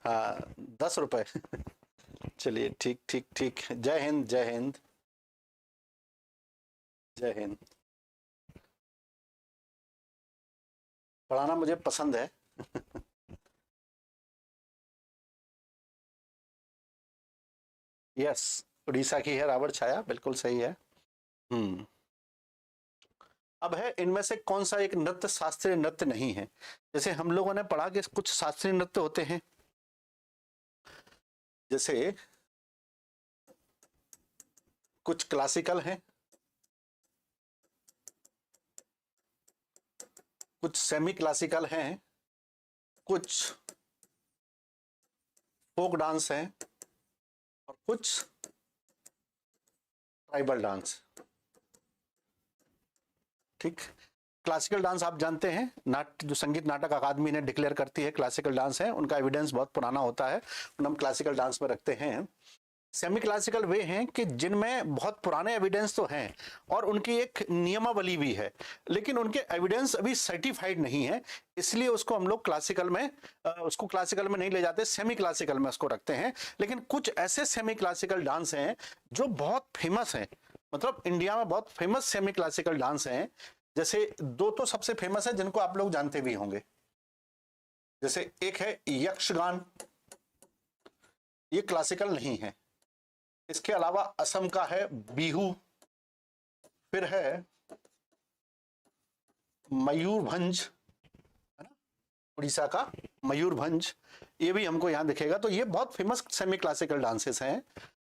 हाँ, 10 रुपए। चलिए ठीक ठीक ठीक, जय हिंद जय हिंद जय हिंद। पढ़ाना मुझे पसंद है। यस, उड़ीसा की है रावण छाया, बिल्कुल सही है। हम्म। अब है इनमें से कौन सा एक नृत्य शास्त्रीय नृत्य नहीं है? जैसे हम लोगों ने पढ़ा कि कुछ शास्त्रीय नृत्य होते हैं, जैसे कुछ क्लासिकल हैं, कुछ सेमी क्लासिकल हैं, कुछ फोक डांस हैं, और कुछ ट्राइबल डांस। ठीक। क्लासिकल डांस आप जानते हैं, जो संगीत नाटक अकादमी ने डिक्लेयर करती है क्लासिकल डांस है, उनका एविडेंस बहुत पुराना होता है, हम क्लासिकल डांस में रखते हैं। सेमी क्लासिकल वे हैं कि जिनमें बहुत पुराने एविडेंस तो हैं और उनकी एक नियमावली भी है, लेकिन उनके एविडेंस अभी सर्टिफाइड नहीं है, इसलिए उसको हम लोग क्लासिकल में उसको क्लासिकल में नहीं ले जाते, सेमी क्लासिकल में उसको रखते हैं। लेकिन कुछ ऐसे सेमी क्लासिकल डांस हैं जो बहुत फेमस हैं, मतलब इंडिया में बहुत फेमस सेमी क्लासिकल डांस हैं। जैसे दो तो सबसे फेमस है जिनको आप लोग जानते भी होंगे, जैसे एक है यक्षगान, ये क्लासिकल नहीं है। इसके अलावा असम का है बिहू, फिर है मयूरभंज, है ना, उड़ीसा का मयूरभंज, ये भी हमको यहां दिखेगा। तो ये बहुत फेमस सेमी क्लासिकल डांसेस हैं।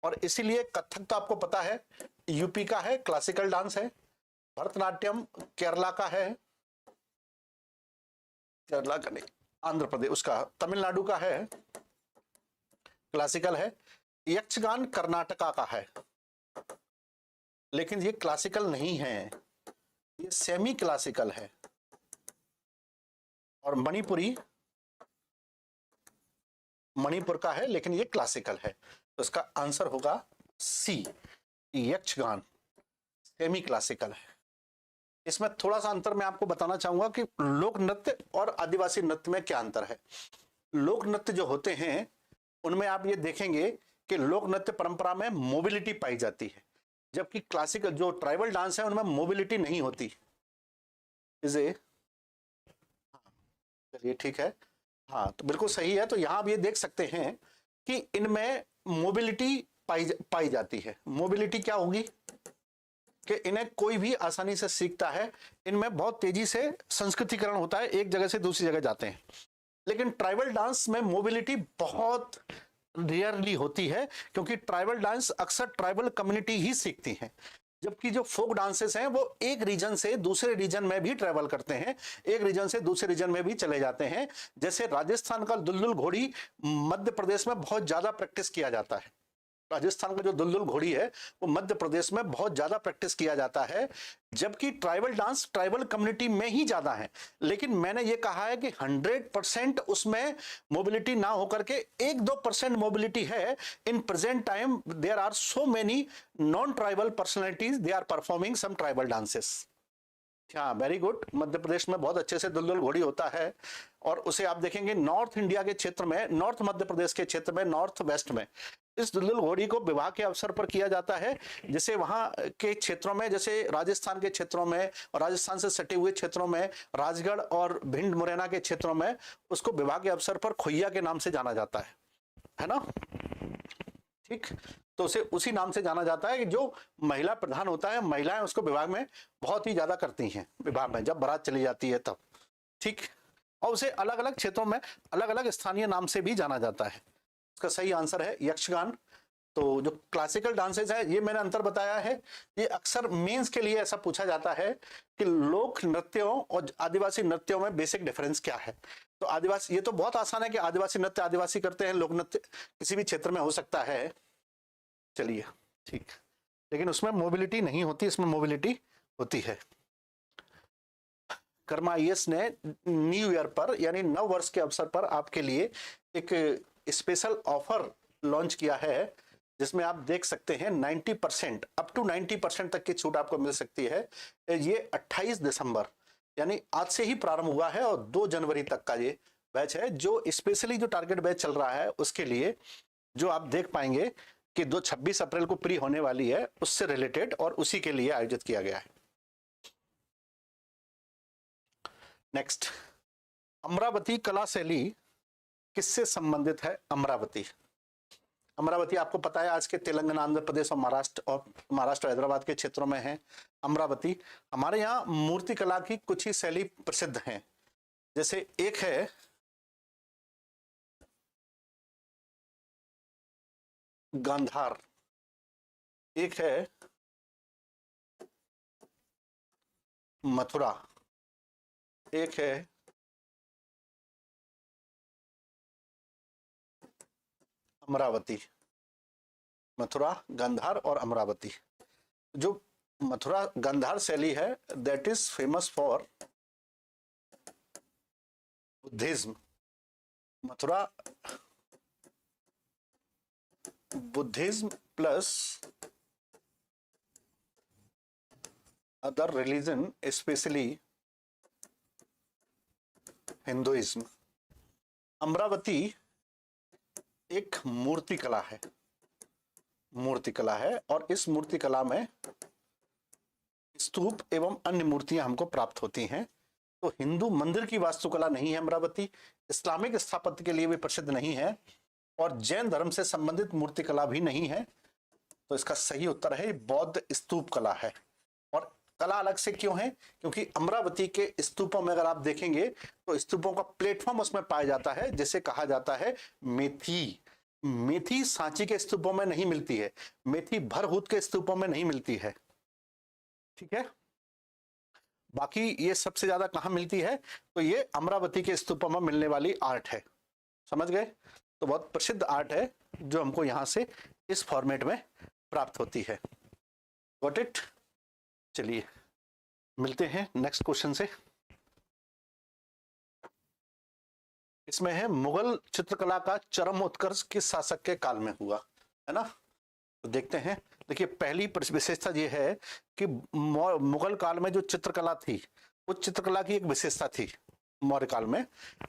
और इसीलिए कथक तो आपको पता है यूपी का है, क्लासिकल डांस है। भरतनाट्यम केरला का है, केरला का नहीं, आंध्र प्रदेश, उसका तमिलनाडु का है, क्लासिकल है। यक्षगान कर्नाटका का है, लेकिन ये क्लासिकल नहीं है, ये सेमी क्लासिकल है। और मणिपुरी मणिपुर का है, लेकिन ये क्लासिकल है। तो इसका आंसर होगा सी, यक्षगान सेमी क्लासिकल है। इसमें थोड़ा सा अंतर मैं आपको बताना चाहूंगा कि लोक नृत्य और आदिवासी नृत्य में क्या अंतर है। लोक नृत्य जो होते हैं उनमें आप ये देखेंगे कि लोक नृत्य परंपरा में मोबिलिटी पाई जाती है, जबकि क्लासिकल जो ट्राइबल डांस है उनमें मोबिलिटी नहीं होती। इसे चलिए ठीक है, हाँ तो बिल्कुल सही है। तो यहां आप ये देख सकते हैं कि इनमें मोबिलिटी पाई जाती है। मोबिलिटी क्या होगी कि इन्हें कोई भी आसानी से सीखता है, इनमें बहुत तेजी से संस्कृतिकरण होता है, एक जगह से दूसरी जगह जाते हैं। लेकिन ट्राइबल डांस में मोबिलिटी बहुत रेयरली होती है, क्योंकि ट्राइबल डांस अक्सर ट्राइबल कम्युनिटी ही सीखती हैं, जबकि जो फोक डांसेस हैं वो एक रीजन से दूसरे रीजन में भी ट्रेवल करते हैं, एक रीजन से दूसरे रीजन में भी चले जाते हैं। जैसे राजस्थान का दुल्दुल घोड़ी मध्य प्रदेश में बहुत ज्यादा प्रैक्टिस किया जाता है। राजस्थान का जो दुल्दुल घोड़ी है वो मध्य प्रदेश में बहुत ज्यादा प्रैक्टिस किया जाता है, जबकि ट्राइबल डांस ट्राइबल कम्युनिटी में ही ज्यादा है। लेकिन मैंने ये कहा है कि 100% उसमें मोबिलिटी ना होकर के 1-2% मोबिलिटी है। In present time there are so many non tribal personalities, they are performing some tribal dances. हाँ वेरी गुड, मध्य प्रदेश में बहुत अच्छे से दुल्दुल घोड़ी होता है। और उसे आप देखेंगे नॉर्थ इंडिया के क्षेत्र में, नॉर्थ मध्य प्रदेश के क्षेत्र में, नॉर्थ वेस्ट में इस दुल्दुल घोड़ी को विवाह के अवसर पर किया जाता है। जैसे वहां के क्षेत्रों में, जैसे राजस्थान के क्षेत्रों में और राजस्थान से सटे हुए क्षेत्रों में, राजगढ़ और भिंड मुरैना के क्षेत्रों में उसको विवाह के अवसर पर खोइया के नाम से जाना जाता है ना। ठीक, तो उसे उसी नाम से जाना जाता है कि जो महिला प्रधान होता है, महिलाएं उसको विवाह में बहुत ही ज्यादा करती हैं, विवाह में जब बारात चली जाती है तब। ठीक, और उसे अलग अलग क्षेत्रों में अलग अलग स्थानीय नाम से भी जाना जाता है। इसका सही आंसर है यक्षगान। तो जो क्लासिकल डांसेस है, ये मैंने अंतर बताया है, ये अक्सर मेंस के लिए ऐसा पूछा जाता है कि लोक नृत्यों और आदिवासी नृत्यों में बेसिक डिफरेंस क्या है। तो आदिवासी, ये तो बहुत आसान है कि आदिवासी नृत्य आदिवासी करते हैं, लोक नृत्य किसी भी क्षेत्र में हो सकता है। चलिए ठीक, लेकिन उसमें मोबिलिटी नहीं होती, इसमें मोबिलिटी होती है। कर्मा आईएएस ने न्यू ईयर पर यानी नव वर्ष के अवसर पर आपके लिए एक स्पेशल ऑफर लॉन्च किया है, जिसमें आप देख सकते हैं 90% अप टू 90% तक की छूट आपको मिल सकती है। ये 28 दिसंबर यानी आज से ही प्रारंभ हुआ है और 2 जनवरी तक का ये बैच है, जो स्पेशली जो टारगेट बैच चल रहा है उसके लिए, जो आप देख पाएंगे कि 26 अप्रैल को प्री होने वाली है, उससे रिलेटेड और उसी के लिए आयोजित किया गया है। नेक्स्ट, अमरावती कला शैली किससे संबंधित है? अमरावती, अमरावती आपको पता है आज के तेलंगाना, आंध्र प्रदेश और महाराष्ट्र हैदराबाद के क्षेत्रों में है अमरावती। हमारे यहाँ मूर्ति कला की कुछ ही शैली प्रसिद्ध हैं, जैसे एक है गांधार, एक है मथुरा, एक है अमरावती। मथुरा, गांधार और अमरावती। जो मथुरा गांधार शैली है that is famous for Buddhism. Mathura Buddhism plus other religion specially Hinduism. Amravati एक मूर्ति कला है, मूर्ति कला है, और इस मूर्ति कला में स्तूप एवं अन्य मूर्तियां हमको प्राप्त होती हैं। तो हिंदू मंदिर की वास्तुकला नहीं है अमरावती, इस्लामिक स्थापत्य के लिए भी प्रसिद्ध नहीं है, और जैन धर्म से संबंधित मूर्ति कला भी नहीं है। तो इसका सही उत्तर है बौद्ध स्तूप कला है। और कला अलग से क्यों है? क्योंकि अमरावती के स्तूपों में अगर आप देखेंगे तो स्तूपों का प्लेटफॉर्म उसमें पाया जाता है, जिसे कहा जाता है मेथी। मेथी सांची के स्तूपों में नहीं मिलती है, मेथी भरहुत के स्तूपों में नहीं मिलती है, ठीक है। बाकी ये सबसे ज्यादा कहां मिलती है? तो ये अमरावती के स्तूपों में मिलने वाली आर्ट है, समझ गए। तो बहुत प्रसिद्ध आर्ट है जो हमको यहां से इस फॉर्मेट में प्राप्त होती है। Got it? चलिए मिलते हैं नेक्स्ट क्वेश्चन से। इसमें है मुगल चित्रकला का चरम उत्कर्ष किस शासक के काल में हुआ, है ना। तो देखते हैं। देखिए पहली विशेषता ये है कि मुगल काल में जो चित्रकला थी, उस चित्रकला की एक विशेषता थी मौर्य काल में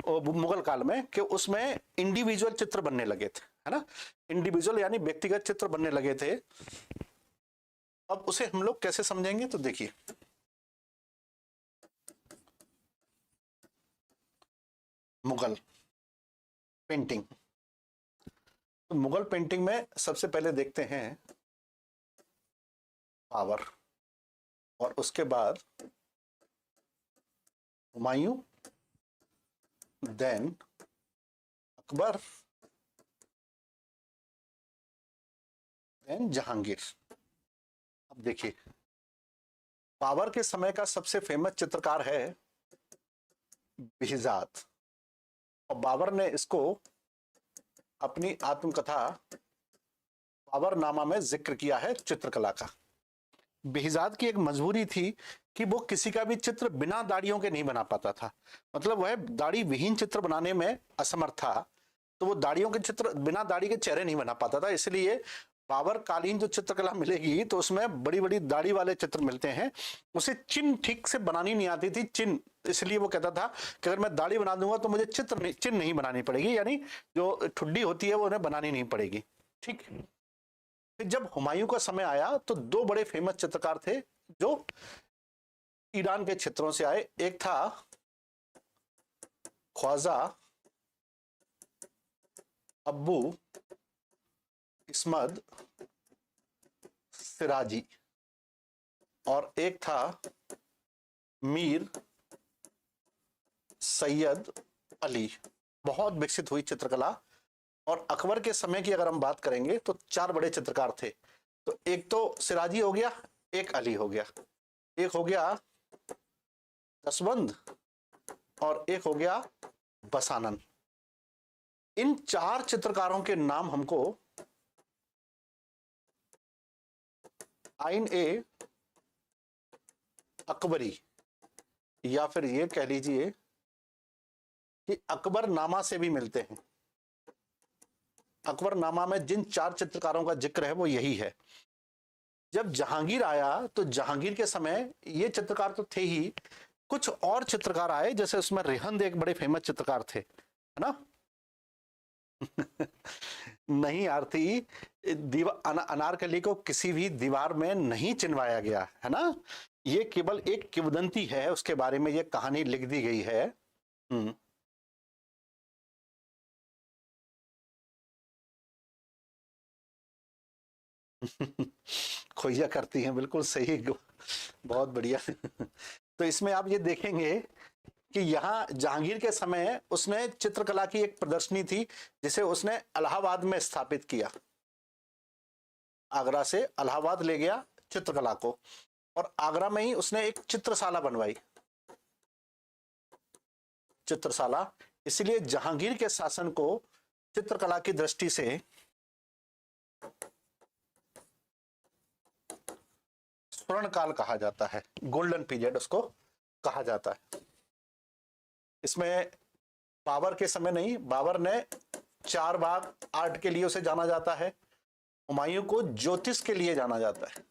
और मुगल काल में, कि उसमें इंडिविजुअल चित्र बनने लगे थे, है ना। इंडिविजुअल यानी व्यक्तिगत चित्र बनने लगे थे। अब उसे हम लोग कैसे समझेंगे? तो देखिए मुगल पेंटिंग, तो मुगल पेंटिंग में सबसे पहले देखते हैं बाबर, और उसके बाद हुमायूं, देन अकबर, देन जहांगीर। अब देखिए बाबर के समय का सबसे फेमस चित्रकार है बेहजाद, और बाबर ने इसको अपनी आत्मकथा बाबरनामा में जिक्र किया है चित्रकला का। बेहजाद की एक मजबूरी थी कि वो किसी का भी चित्र बिना दाढ़ियों के नहीं बना पाता था, मतलब वह दाढ़ी विहीन चित्र बनाने में असमर्थ था, तो वो दाढ़ियों के चित्र, बिना दाढ़ी के चेहरे नहीं बना पाता था। इसलिए बाबर कालीन जो चित्रकला मिलेगी तो उसमें बड़ी बड़ी दाढ़ी वाले चित्र मिलते हैं। उसे चिन्ह ठीक से बनानी नहीं आती थी, चिन्ह, इसलिए वो कहता था कि अगर मैं दाढ़ी बना दूंगा तो मुझे चिन्ह नहीं बनानी पड़ेगी, यानी जो ठुड्डी होती है वो उन्हें बनानी नहीं पड़ेगी, ठीक। फिर जब हुमायूं का समय आया तो दो बड़े फेमस चित्रकार थे जो ईरान के क्षेत्रों से आए। एक था ख्वाजा अब्बू इस्मद सिराजी, और एक था मीर सैयद अली। बहुत विकसित हुई चित्रकला। और अकबर के समय की अगर हम बात करेंगे तो चार बड़े चित्रकार थे। तो एक तो सिराजी हो गया, एक अली हो गया, एक हो गया दसबंद, और एक हो गया बसानन। इन चार चित्रकारों के नाम हमको आइन ए अकबरी, या फिर ये कह लीजिए कि अकबरनामा से भी मिलते हैं। अकबरनामा में जिन चार चित्रकारों का जिक्र है वो यही है। जब जहांगीर आया तो जहांगीर के समय ये चित्रकार तो थे ही, कुछ और चित्रकार आए, जैसे उसमें रेहंद एक बड़े फेमस चित्रकार थे, है ना। नहीं आरती, अनारकली को किसी भी दीवार में नहीं चिनवाया गया, है ना। ये केवल एक किंवदंती है, उसके बारे में ये कहानी लिख दी गई है। खोइया करती हैं, बिल्कुल सही, बहुत बढ़िया। तो इसमें आप ये देखेंगे कि यहाँ जहांगीर के समय उसने चित्रकला की एक प्रदर्शनी थी जिसे उसने इलाहाबाद में स्थापित किया। आगरा से इलाहाबाद ले गया चित्रकला को, और आगरा में ही उसने एक चित्रशाला बनवाई, चित्रशाला। इसलिए जहांगीर के शासन को चित्रकला की दृष्टि से स्वर्ण काल कहा जाता है, गोल्डन पीरियड उसको कहा जाता है। इसमें बाबर के समय नहीं, बाबर ने चार बाग आर्ट के लिए उसे जाना जाता है, हुमायूं को ज्योतिष के लिए जाना जाता है,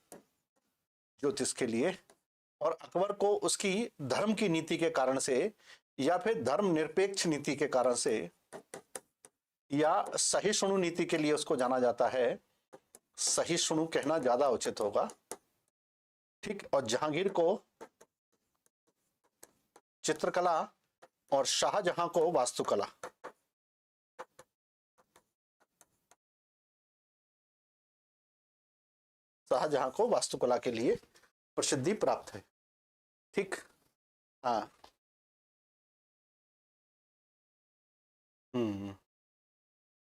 ज्योतिष के लिए, और अकबर को उसकी धर्म की नीति के कारण से, या फिर धर्म निरपेक्ष नीति के कारण से, या सहिष्णु नीति के लिए उसको जाना जाता है। सहिष्णु कहना ज्यादा उचित होगा, ठीक। और जहांगीर को चित्रकला और शाहजहां को वास्तुकला। शाहजहां को वास्तुकला के लिए प्रसिद्धि प्राप्त है, ठीक। हाँ,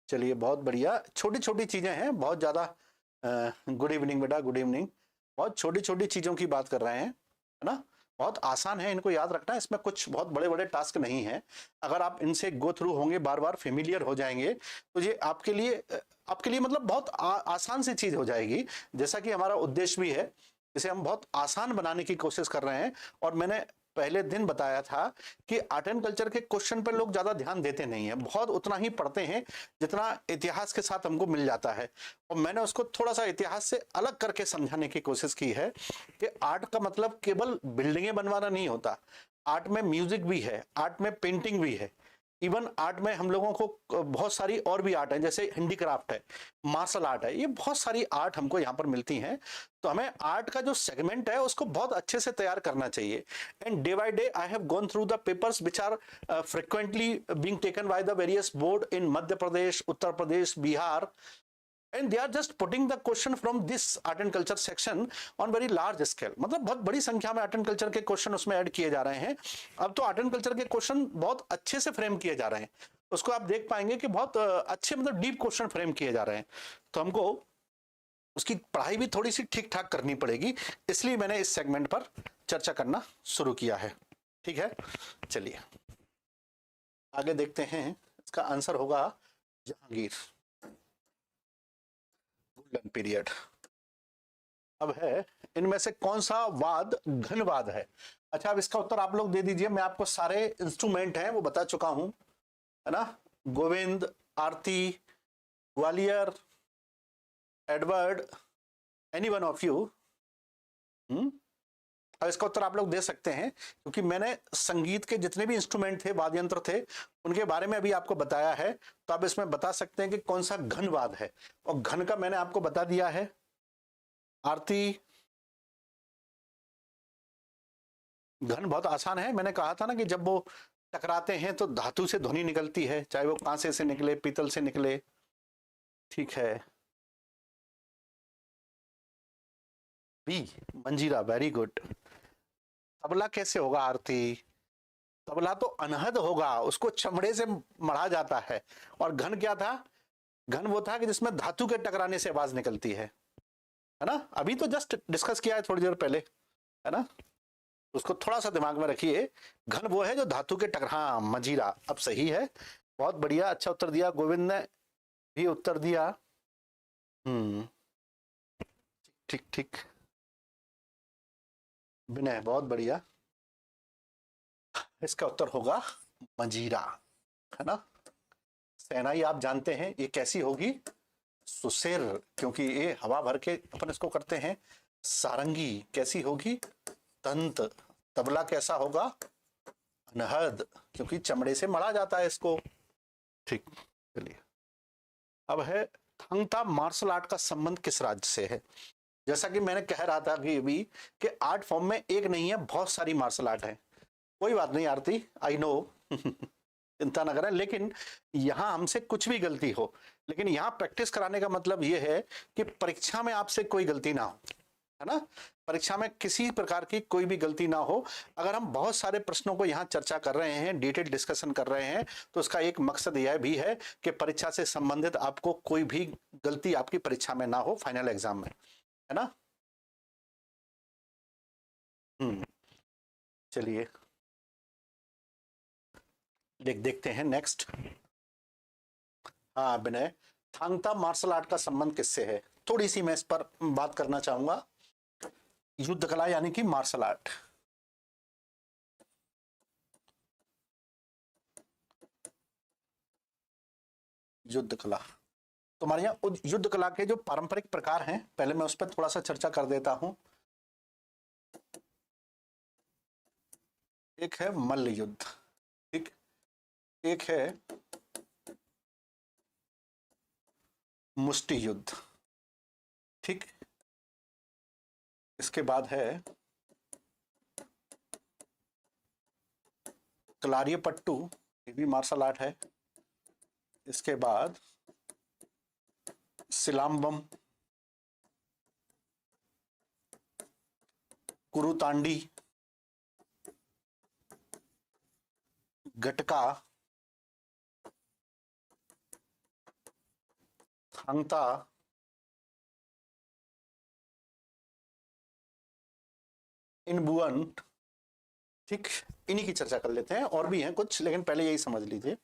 चलिए, बहुत बढ़िया। छोटी छोटी चीजें हैं, बहुत ज्यादा। गुड इवनिंग बेटा, गुड इवनिंग। बहुत छोटी छोटी चीजों की बात कर रहे हैं, है ना। बहुत आसान है, इनको याद रखना। इसमें कुछ बहुत बड़े बड़े टास्क नहीं है। अगर आप इनसे गो थ्रू होंगे, बार बार फेमिलियर हो जाएंगे, तो ये आपके लिए मतलब बहुत आसान सी चीज हो जाएगी। जैसा कि हमारा उद्देश्य भी है, इसे हम बहुत आसान बनाने की कोशिश कर रहे हैं। और मैंने पहले दिन बताया था कि आर्ट एंड कल्चर के क्वेश्चन पर लोग ज्यादा ध्यान देते नहीं है, बहुत उतना ही पढ़ते हैं जितना इतिहास के साथ हमको मिल जाता है। और मैंने उसको थोड़ा सा इतिहास से अलग करके समझाने की कोशिश की है कि आर्ट का मतलब केवल बिल्डिंगें बनवाना नहीं होता। आर्ट में म्यूजिक भी है, आर्ट में पेंटिंग भी है। इवन आर्ट में हम लोगों को बहुत सारी और भी आर्ट है, जैसे हैंडीक्राफ्ट है, मार्शल आर्ट है, ये बहुत सारी आर्ट हमको यहाँ पर मिलती हैं। तो हमें आर्ट का जो सेगमेंट है उसको बहुत अच्छे से तैयार करना चाहिए। And day by day I have gone through the papers which are frequently being taken by the various board in Madhya Pradesh, Uttar Pradesh, Bihar, and they are just putting the question from this art and culture section on very large scale। मतलब बहुत बड़ी संख्या में art and culture के question उसमें add किए जा रहे हैं। अब तो आर्ट एंड कल्चर के क्वेश्चन बहुत अच्छे से फ्रेम किए जा रहे हैं, उसको आप देख पाएंगे कि बहुत अच्छे, मतलब डीप क्वेश्चन फ्रेम किए जा रहे हैं। तो हमको उसकी पढ़ाई भी थोड़ी सी ठीक ठाक करनी पड़ेगी, इसलिए मैंने इस सेगमेंट पर चर्चा करना शुरू किया है, ठीक है। चलिए आगे देखते हैं। इसका आंसर होगा जहांगीर, गोल्डन पीरियड। अब है, इनमें से कौन सा वाद घनवाद है? अच्छा, अब इसका उत्तर आप लोग दे दीजिए। मैं आपको सारे इंस्ट्रूमेंट हैं वो बता चुका हूं, है ना। Govind, Aarti, Gwalior, Edward, any one of you. अब इसका उत्तर आप लोग दे सकते हैं, क्योंकि मैंने संगीत के जितने भी इंस्ट्रूमेंट थे, वाद्य यंत्र थे, उनके बारे में अभी आपको बताया है। तो आप इसमें बता सकते हैं कि कौन सा घनवाद है, और घन का मैंने आपको बता दिया है। आरती, घन बहुत आसान है। मैंने कहा था ना कि जब वो टकराते हैं तो धातु से ध्वनि निकलती है, चाहे वो कांसे से निकले, पीतल से निकले, ठीक है। बी, मंजीरा, वेरी गुड। तबला कैसे होगा आरती? तबला तो अनहद होगा, उसको चमड़े से मढ़ा जाता है। और घन क्या था? घन वो था कि जिसमें धातु के टकराने से आवाज निकलती है ना। अभी तो जस्ट डिस्कस किया है थोड़ी देर पहले, है ना। उसको थोड़ा सा दिमाग में रखिए। घन वो है जो धातु के टकरा, हाँ, मंजीरा। अब सही है, बहुत बढ़िया, अच्छा उत्तर दिया। गोविंद ने भी उत्तर दिया। ठीक ठीक। विनय, बहुत बढ़िया। इसका उत्तर होगा मंजीरा, है ना। शहनाई आप जानते हैं ये कैसी होगी? सुसेर, क्योंकि ये हवा भर के अपन इसको करते हैं। सारंगी कैसी होगी? तंत। तबला कैसा होगा? अनहद, क्योंकि चमड़े से मढ़ा जाता है इसको, ठीक। चलिए अब है, थंगता मार्शल आर्ट का संबंध किस राज्य से है? जैसा कि मैंने कह रहा था कि अभी कि आर्ट फॉर्म में एक नहीं है, बहुत सारी मार्शल आर्ट है। कोई बात नहीं आरती, आई नो। चिंता न करें। लेकिन यहाँ हमसे कुछ भी गलती हो, लेकिन यहाँ प्रैक्टिस कराने का मतलब ये है कि परीक्षा में आपसे कोई गलती ना हो, है ना, परीक्षा में किसी प्रकार की कोई भी गलती ना हो। अगर हम बहुत सारे प्रश्नों को यहाँ चर्चा कर रहे हैं, डिटेल डिस्कशन कर रहे हैं, तो उसका एक मकसद यह भी है कि परीक्षा से संबंधित आपको कोई भी गलती आपकी परीक्षा में ना हो, फाइनल एग्जाम में, है ना। चलिए देखते हैं नेक्स्ट। हाँ विनय, थांगता मार्शल आर्ट का संबंध किससे है? थोड़ी सी मैं इस पर बात करना चाहूंगा। युद्ध कला यानी कि मार्शल आर्ट, युद्ध कला। तुम्हारे यहाँ युद्ध कला के जो पारंपरिक प्रकार हैं, पहले मैं उस पर थोड़ा सा चर्चा कर देता हूं। एक है मल्ल युद्ध, ठीक, एक है मुष्टि युद्ध, ठीक, इसके बाद है कलारियपट्टू, ये भी मार्शल आर्ट है। इसके बाद सिलाम्बम, कुरुतांडी, गटका, थांगता, इनबुअन, ठीक, इन्हीं की चर्चा कर लेते हैं। और भी हैं कुछ, लेकिन पहले यही समझ लीजिए।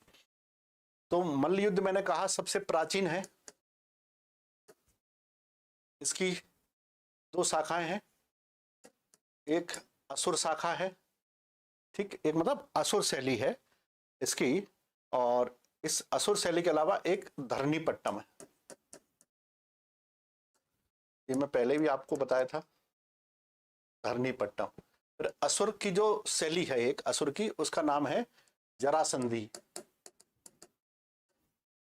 तो मल्ल युद्ध मैंने कहा सबसे प्राचीन है, इसकी दो शाखाएं हैं, एक असुर शाखा है, ठीक, एक मतलब असुर शैली है इसकी, और इस असुर शैली के अलावा एक धरणीपट्टम है, ये मैं पहले भी आपको बताया था, धरणीपट्टम। फिर असुर की जो शैली है एक असुर की, उसका नाम है जरासंधी,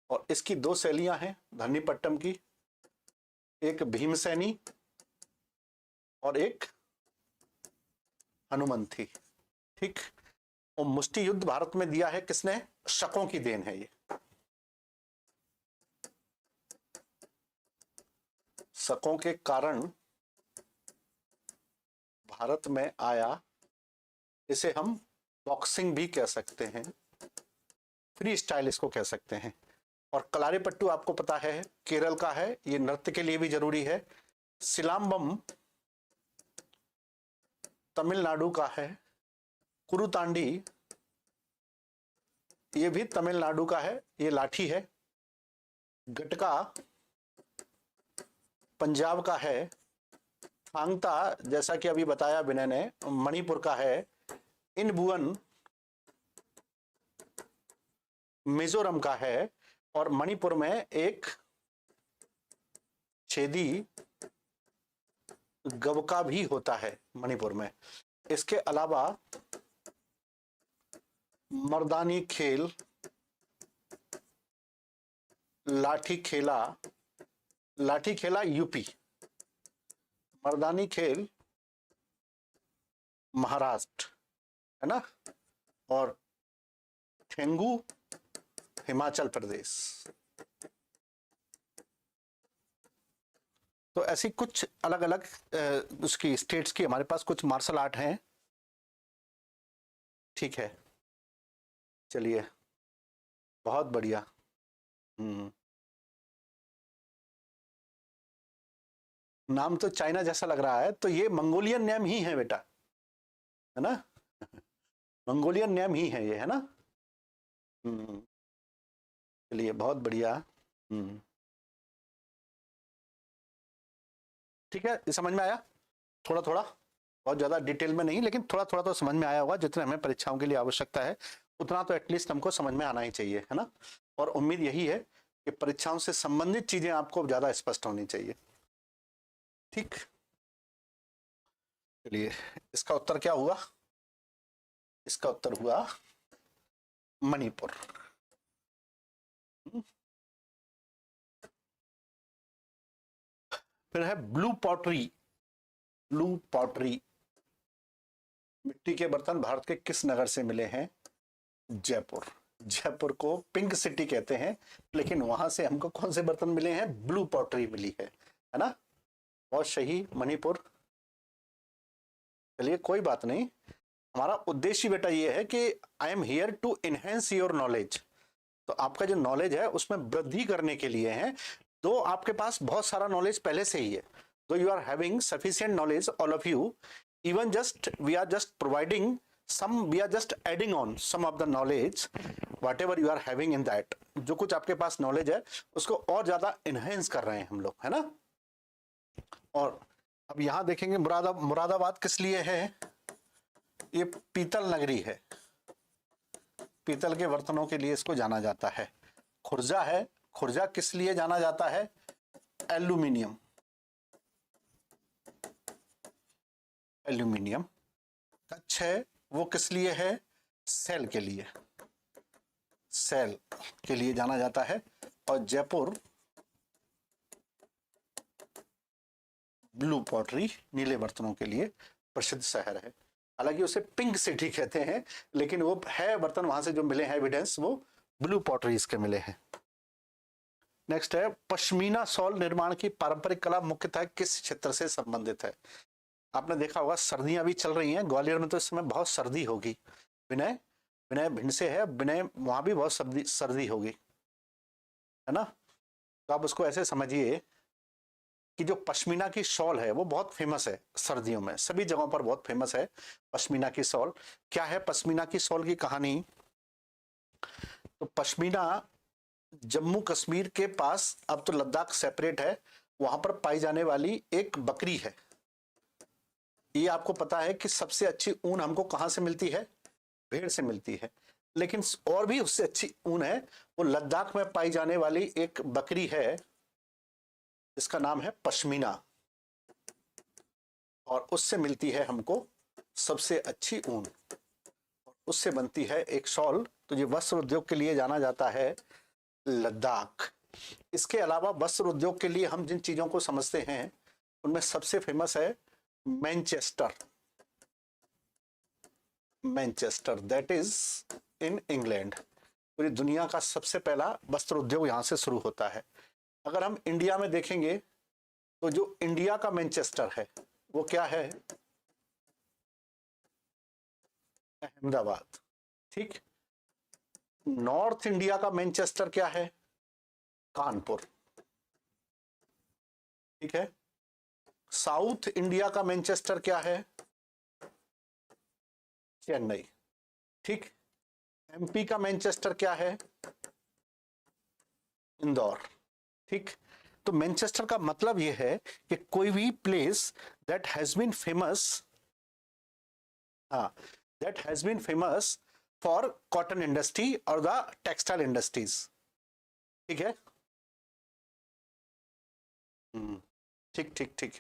और इसकी दो शैलियां हैं धरणीपट्टम की, एक भीमसेनी और एक हनुमंथी, ठीक। और मुष्टि युद्ध भारत में दिया है किसने? शकों की देन है ये, शकों के कारण भारत में आया, इसे हम बॉक्सिंग भी कह सकते हैं, फ्री स्टाइल इसको कह सकते हैं। और कलारीपट्टू आपको पता है केरल का है, ये नृत्य के लिए भी जरूरी है। सिलाम्बम तमिलनाडु का है, कुरुतांडी ये भी तमिलनाडु का है, ये लाठी है। गटका पंजाब का है। थांगता जैसा कि अभी बताया विनय ने मणिपुर का है। इनबुअन मिजोरम का है, और मणिपुर में एक छेदी गवका भी होता है मणिपुर में। इसके अलावा मर्दानी खेल, लाठी खेला यूपी, मर्दानी खेल महाराष्ट्र, है ना, और ठेंगू हिमाचल प्रदेश। तो ऐसी कुछ अलग अलग उसकी स्टेट्स की हमारे पास कुछ मार्शल आर्ट हैं, ठीक है। चलिए बहुत बढ़िया। नाम तो चाइना जैसा लग रहा है, तो ये मंगोलियन नेम ही है बेटा, है ना, मंगोलियन नेम ही है ये, है ना। चलिए बहुत बढ़िया। ठीक है, ये समझ में आया थोड़ा थोड़ा, बहुत ज़्यादा डिटेल में नहीं, लेकिन थोड़ा थोड़ा तो समझ में आया होगा। जितने हमें परीक्षाओं के लिए आवश्यकता है उतना तो एटलीस्ट हमको समझ में आना ही चाहिए, है ना। और उम्मीद यही है कि परीक्षाओं से संबंधित चीजें आपको ज़्यादा स्पष्ट होनी चाहिए, ठीक। चलिए इसका उत्तर क्या हुआ? इसका उत्तर हुआ मणिपुर। फिर है ब्लू पॉटरी। ब्लू पॉटरी, मिट्टी के बर्तन भारत के किस नगर से मिले हैं? जयपुर। जयपुर को पिंक सिटी कहते हैं, लेकिन वहां से हमको कौन से बर्तन मिले हैं? ब्लू पॉटरी मिली है ना? बहुत सही, मणिपुर। चलिए कोई बात नहीं, हमारा उद्देश्य बेटा ये है कि I am here to enhance your knowledge. तो आपका जो नॉलेज है उसमें वृद्धि करने के लिए है। तो आपके पास बहुत सारा नॉलेज पहले से ही है, तो you are having sufficient knowledge all of you, even just we are just providing some, we are just adding on some of the knowledge whatever you are having in that। जो कुछ आपके पास knowledge है उसको और ज्यादा enhance कर रहे हैं हम लोग, है ना? और अब यहां देखेंगे मुरादाबाद किस लिए है? ये पीतल नगरी है, पीतल के बर्तनों के लिए इसको जाना जाता है। खुर्जा है, खुर्जा किस लिए जाना जाता है? Aluminium, aluminium. कच्छ है, वो किस लिए है? सेल के लिए, सेल के लिए जाना जाता है। और जयपुर ब्लू पॉटरी, नीले बर्तनों के लिए प्रसिद्ध शहर है। हालांकि उसे पिंक सिटी कहते हैं, लेकिन वो है बर्तन वहां से जो मिले हैं एविडेंस, वो ब्लू पॉटरीज के मिले हैं। नेक्स्ट है, पश्मीना शॉल निर्माण की पारंपरिक कला मुख्यतः किस क्षेत्र से संबंधित है? आपने देखा होगा सर्दियां भी चल रही हैं, ग्वालियर में तो इस समय बहुत सर्दी होगी। विनय, विनय भिंड से है, विनय वहां भी बहुत सर्दी होगी, है ना? तो आप उसको ऐसे समझिए कि जो पश्मीना की शॉल है वो बहुत फेमस है सर्दियों में, सभी जगहों पर बहुत फेमस है पश्मीना की शॉल। क्या है पश्मीना की शॉल की कहानी? तो पश्मीना जम्मू कश्मीर के पास, अब तो लद्दाख सेपरेट है, वहां पर पाई जाने वाली एक बकरी है। ये आपको पता है कि सबसे अच्छी ऊन हमको कहां से मिलती है? भेड़ से मिलती है, लेकिन और भी उससे अच्छी ऊन है, वो लद्दाख में पाई जाने वाली एक बकरी है जिसका नाम है पश्मीना, और उससे मिलती है हमको सबसे अच्छी ऊन, उससे बनती है एक शॉल। तो ये वस्त्र उद्योग के लिए जाना जाता है लद्दाख। इसके अलावा वस्त्र उद्योग के लिए हम जिन चीजों को समझते हैं उनमें सबसे फेमस है Manchester, Manchester that is in England. पूरी दुनिया का सबसे पहला वस्त्र उद्योग यहां से शुरू होता है। अगर हम इंडिया में देखेंगे तो जो इंडिया का मैनचेस्टर है वो क्या है? अहमदाबाद। ठीक। नॉर्थ इंडिया का मैनचेस्टर क्या है? कानपुर। ठीक है। साउथ इंडिया का मैनचेस्टर क्या है? चेन्नई। ठीक। एमपी का मैनचेस्टर क्या है? इंदौर। ठीक। तो मैनचेस्टर का मतलब यह है कि कोई भी place that has been famous, that has been famous for cotton industry और द टेक्सटाइल इंडस्ट्रीज। ठीक है। ठीक ठीक ठीक,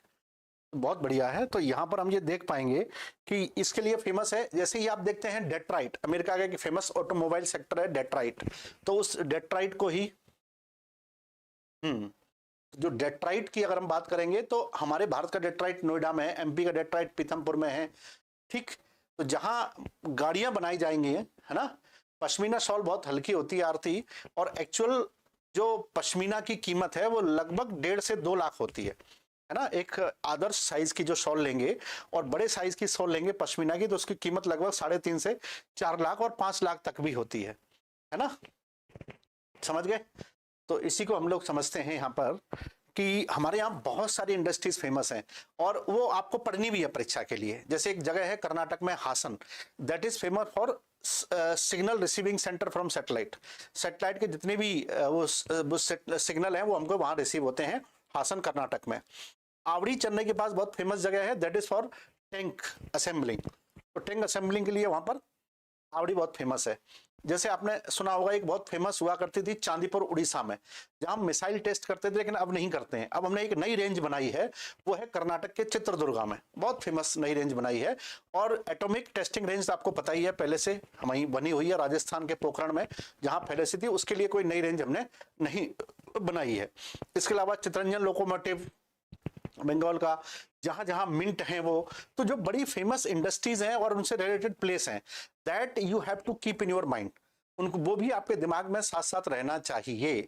बहुत बढ़िया है। तो यहां पर हम ये देख पाएंगे कि इसके लिए फेमस है, जैसे ही आप देखते हैं डेट्राइट, अमेरिका का एक फेमस ऑटोमोबाइल सेक्टर है डेट्राइट, तो उस डेट्राइट को ही जो डेट्राइट की अगर हम बात करेंगे तो हमारे भारत का डेट्राइट नोएडा में है, एमपी का डेट्राइट पीथमपुर में है। ठीक। तो जहां गाड़ियां बनाई जाएंगी, है ना, पश्मीना शॉल बहुत हल्की होती है आरती, और एक्चुअल जो पश्मीना की कीमत है वो लगभग 1.5 से 2 लाख होती है ना? एक आदर्श साइज की जो शॉल लेंगे और बड़े साइज की शॉल लेंगे पश्मीना की तो उसकी कीमत लगभग 3.5 से 4 लाख और 5 लाख तक भी होती है ना? समझ गए? तो इसी को हम लोग समझते हैं यहाँ पर कि हमारे यहाँ बहुत सारी इंडस्ट्रीज फेमस हैं और वो आपको पढ़नी भी है परीक्षा के लिए। जैसे एक जगह है कर्नाटक में Hassan, that is famous for signal receiving centre from satellite. Satellite के जितने भी वो सिग्नल हैं वो हमको वहां रिसीव होते हैं, हासन कर्नाटक में। आवड़ी चेन्नई के पास बहुत फेमस जगह है, that is for tank assembling. तो टैंक असेंबलिंग के लिए वहां पर आवड़ी बहुत फेमस है। जैसे आपने सुना होगा एक बहुत फेमस हुआ करती थी चांदीपुर उड़ीसा में, जहां हम मिसाइल टेस्ट करते थे, लेकिन अब नहीं करते हैं। अब हमने एक नई रेंज बनाई है, वो है कर्नाटक के चित्रदुर्गा में, बहुत फेमस नई रेंज बनाई है। और एटॉमिक टेस्टिंग रेंज आपको पता ही है, पहले से वहीं बनी हुई है राजस्थान के पोखरण में, जहां पहले से थी, उसके लिए कोई नई रेंज हमने नहीं बनाई है। इसके अलावा चितरंजन लोकोमोटिव बंगाल का, जहां जहां मिंट है वो, तो जो बड़ी फेमस इंडस्ट्रीज हैं और उनसे रिलेटेड प्लेस हैं, that you have to keep in your mind. उनको वो भी आपके दिमाग में साथ साथ रहना चाहिए,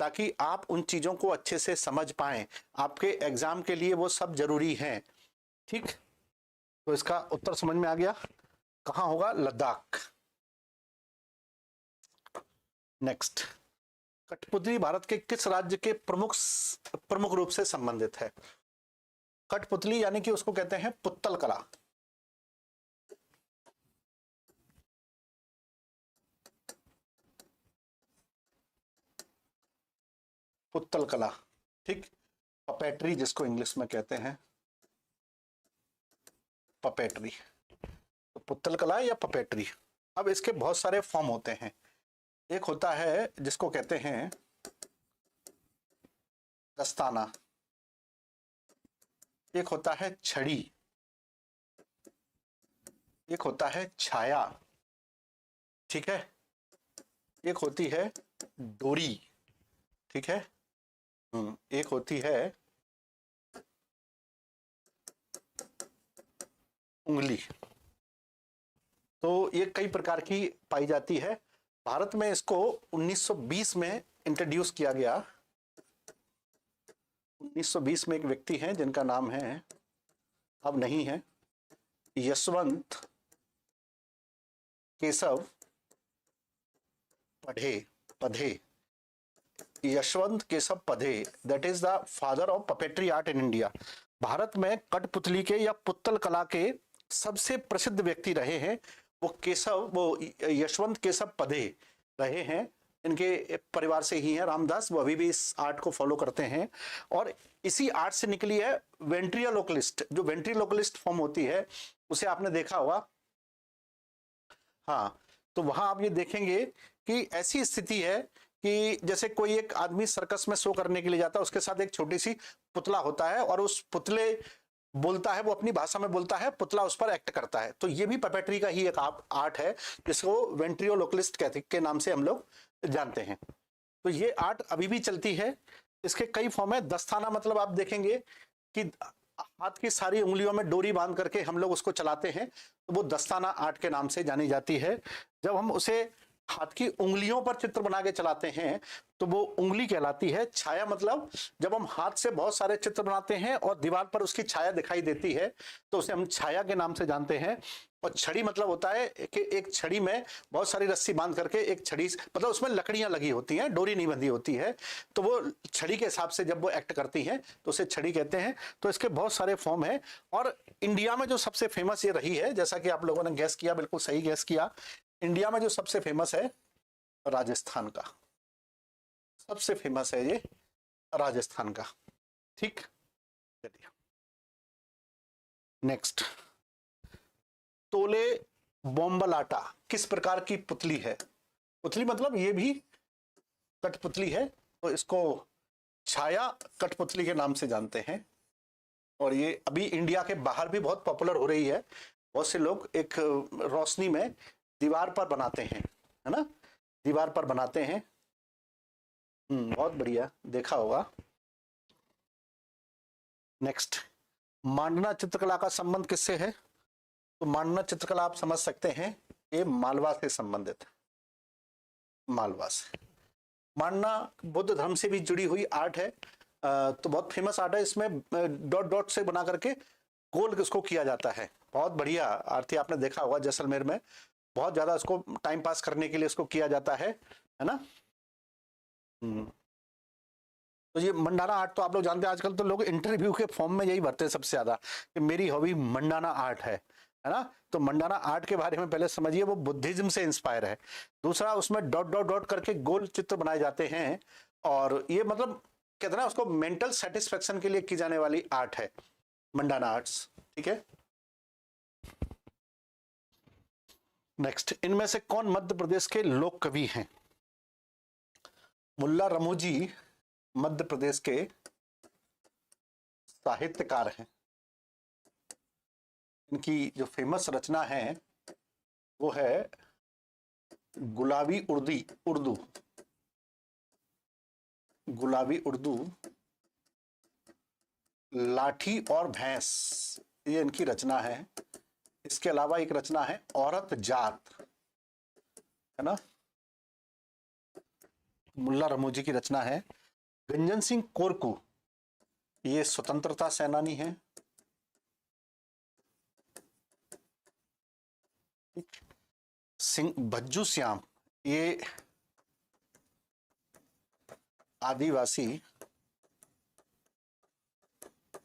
ताकि आप उन चीजों को अच्छे से समझ पाएं। आपके एग्जाम के लिए वो सब जरूरी हैं। ठीक, तो इसका उत्तर समझ में आ गया, कहां होगा? लद्दाख। नेक्स्ट, कठपुतली भारत के किस राज्य के प्रमुख रूप से संबंधित है? कठपुतली यानी कि उसको कहते हैं पुत्तल कला। पुत्तल कला, ठीक, पपेट्री जिसको इंग्लिश में कहते हैं, पपेट्री। तो पुत्तल कला या पपेट्री। अब इसके बहुत सारे फॉर्म होते हैं। एक होता है जिसको कहते हैं दस्ताना, एक होता है छड़ी, एक होता है छाया, ठीक है, एक होती है डोरी, ठीक है, एक होती है उंगली। तो ये कई प्रकार की पाई जाती है। भारत में इसको 1920 में इंट्रोड्यूस किया गया। 1920 में एक व्यक्ति हैं जिनका नाम है, अब नहीं है, यशवंत केशव पढ़े, यशवंत केशव पढ़े, that is the father of puppetry art in India. Bharat में कठपुतली के या पुत्तल कला के सबसे प्रसिद्ध व्यक्ति रहे हैं वो यशवंत केशव पढ़े रहे हैं। इनके परिवार से ही हैं रामदास, वो अभी भी इस आर्ट को फॉलो करते हैं। और इसी आर्ट से निकली है वेंट्रिलोक्विस्ट। जो वेंट्रिलोक्विस्ट फॉर्म होती है उसे आपने देखा होगा, हाँ। तो वहां आप ये देखेंगे कि ऐसी स्थिति है कि जैसे कोई एक आदमी सर्कस में शो करने के लिए जाता है, उसके साथ एक छोटी सी पुतला होता है और उस पुतले बोलता है, वो अपनी भाषा में बोलता है, पुतला उस पर एक्ट करता है। तो ये भी पपेट्री का ही एक आर्ट है जिसको वेंट्रिलोक्विस्ट कहते के नाम से हम लोग जानते हैं। तो ये आर्ट अभी भी चलती है। इसके कई फॉर्म है। दस्ताना मतलब आप देखेंगे कि हाथ की सारी उंगलियों में डोरी बांध करके हम लोग उसको चलाते हैं, तो वो दस्ताना आर्ट के नाम से जानी जाती है। जब हम उसे हाथ की उंगलियों पर चित्र बना के चलाते हैं तो वो उंगली कहलाती है। छाया मतलब जब हम हाथ से बहुत सारे चित्र बनाते हैं और दीवार पर उसकी छाया दिखाई देती है तो उसे हम छाया के नाम से जानते हैं। और छड़ी मतलब होता है कि एक छड़ी में बहुत सारी रस्सी बांध करके एक छड़ी, मतलब उसमें लकड़ियां लगी होती हैं, डोरी नहीं बंधी होती है, तो वो छड़ी के हिसाब से जब वो एक्ट करती हैं तो उसे छड़ी कहते हैं। तो इसके बहुत सारे फॉर्म हैं। और इंडिया में जो सबसे फेमस ये रही है, जैसा कि आप लोगों ने गैस किया, बिल्कुल सही गैस किया, इंडिया में जो सबसे फेमस है राजस्थान का, सबसे फेमस है ये राजस्थान का। ठीक, चलिए नेक्स्ट, तोले बोम्बलाटा किस प्रकार की पुतली है? पुतली मतलब ये भी कठपुतली है, तो इसको छाया कठपुतली के नाम से जानते हैं। और ये अभी इंडिया के बाहर भी बहुत पॉपुलर हो रही है। बहुत से लोग एक रोशनी में दीवार पर बनाते हैं, है ना, दीवार पर बनाते हैं। बहुत बढ़िया, देखा होगा। नेक्स्ट, मांडना चित्रकला का संबंध किससे है? तो मांडना चित्रकला आप समझ सकते हैं, ये मालवा से संबंधित है, मालवा से। मांडना बुद्ध धर्म से भी जुड़ी हुई आर्ट है। तो बहुत फेमस आर्ट है। इसमें डॉट डॉट से बना करके गोल इसको किया जाता है। बहुत बढ़िया आरती, आपने देखा होगा जैसलमेर में बहुत ज्यादा इसको टाइम पास करने के लिए इसको किया जाता है ना। तो ये मंडाना आर्ट तो आप लोग जानते हैं, आजकल तो लोग इंटरव्यू के फॉर्म में यही भरते हैं सबसे ज्यादा कि मेरी हॉबी मंडाना आर्ट है ना। तो मंडाना आर्ट के बारे में पहले समझिए, वो बुद्धिज्म से इंस्पायर है। दूसरा, उसमें डॉट डॉट डॉट करके गोल चित्र बनाए जाते हैं। और ये मतलब कहते हैं ना, उसको मेंटल सेटिस्फेक्शन के लिए की जाने वाली आर्ट है मंडाना आर्ट्स। ठीक है, नेक्स्ट, इनमें से कौन मध्य प्रदेश के लोक कवि हैं? मुल्ला रमूजी मध्य प्रदेश के साहित्यकार हैं। इनकी जो फेमस रचना है वो है गुलाबी उर्दू, गुलाबी उर्दू, लाठी और भैंस, ये इनकी रचना है। इसके अलावा एक रचना है औरत जात, है ना, मुल्ला रमोजी की रचना है। गंजन सिंह कोरकू, ये स्वतंत्रता सेनानी है। सिंह भज्जू श्याम, ये आदिवासी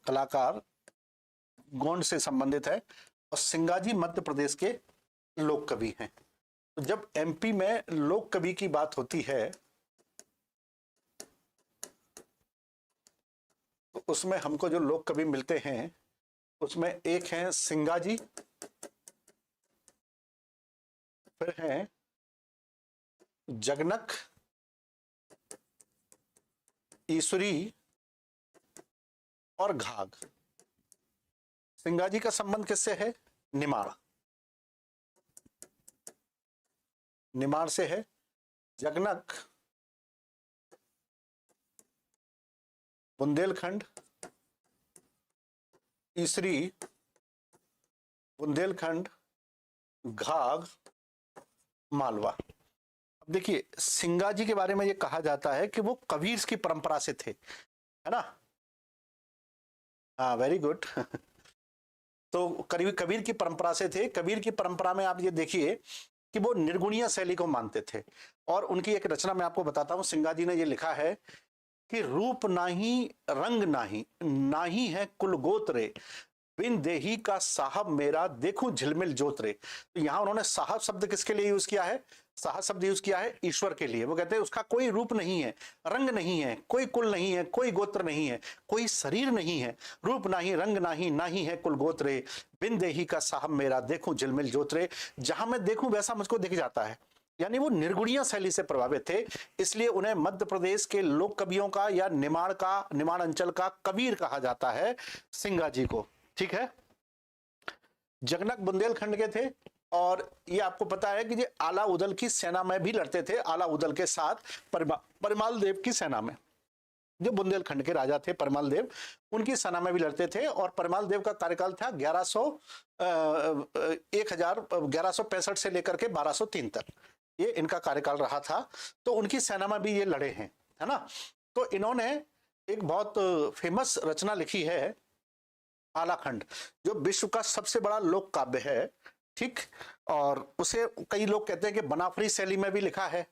कलाकार गोंड से संबंधित है। और सिंगाजी मध्य प्रदेश के लोक कवि हैं। तो जब एमपी में लोक कवि की बात होती है तो उसमें हमको जो लोक कवि मिलते हैं उसमें एक है सिंगाजी, फिर है जगनक, ईश्वरी और घाघ। सिंगाजी का संबंध किससे है? निमाड़, निमाड़ से है। जगनक बुंदेलखंड, ईसरी बुंदेलखंड, घाघ मालवा। अब देखिए सिंगाजी के बारे में ये कहा जाता है कि वो कबीर की परंपरा से थे, है ना? हाँ, वेरी गुड। तो कबीर की परंपरा से थे। कबीर की परंपरा में आप ये देखिए कि वो निर्गुणीय शैली को मानते थे। और उनकी एक रचना मैं आपको बताता हूं, सिंगाजी ने ये लिखा है कि रूप नाही रंग नाही, नाही है कुल गोत्रे, बिन देही का साहब मेरा देखूं झिलमिल जोतरे। तो यहां उन्होंने साहब शब्द किसके लिए यूज किया है? साहब शब्द यूज किया है ईश्वर के लिए। वो कहते हैं उसका कोई रूप नहीं है, रंग नहीं है, कोई कुल नहीं है, कोई गोत्र नहीं है, कोई शरीर नहीं है। रूप नाही रंग नाही, नाही है कुल गोत्रे, बिन देही का साहब मेरा देखूं झिलमिल जोतरे। जहां मैं देखूं वैसा मुझको दिख जाता है। यानी वो निर्गुणीय शैली से प्रभावित थे, इसलिए उन्हें मध्य प्रदेश के लोक कवियों का या निमाड़ अंचल का कबीर कहा जाता है, सिंगाजी को। ठीक है। जगनक बुंदेलखंड के थे और ये आपको पता है कि ये आला उदल की सेना में भी लड़ते थे, आला उदल के साथ परिमाल देव की सेना में। जो बुंदेलखंड के राजा थे परिमाल देव, उनकी सेना में भी लड़ते थे। और परिमाल देव का कार्यकाल था 1165 से लेकर के 1203 तक, ये इनका कार्यकाल रहा था। तो उनकी सेना में भी ये लड़े हैं, है ना? तो इन्होंने एक बहुत फेमस रचना लिखी है आलाखंड, जो विश्व का सबसे बड़ा लोक काव्य है। ठीक। और उसे कई लोग कहते हैं कि बनाफरी शैली में भी लिखा है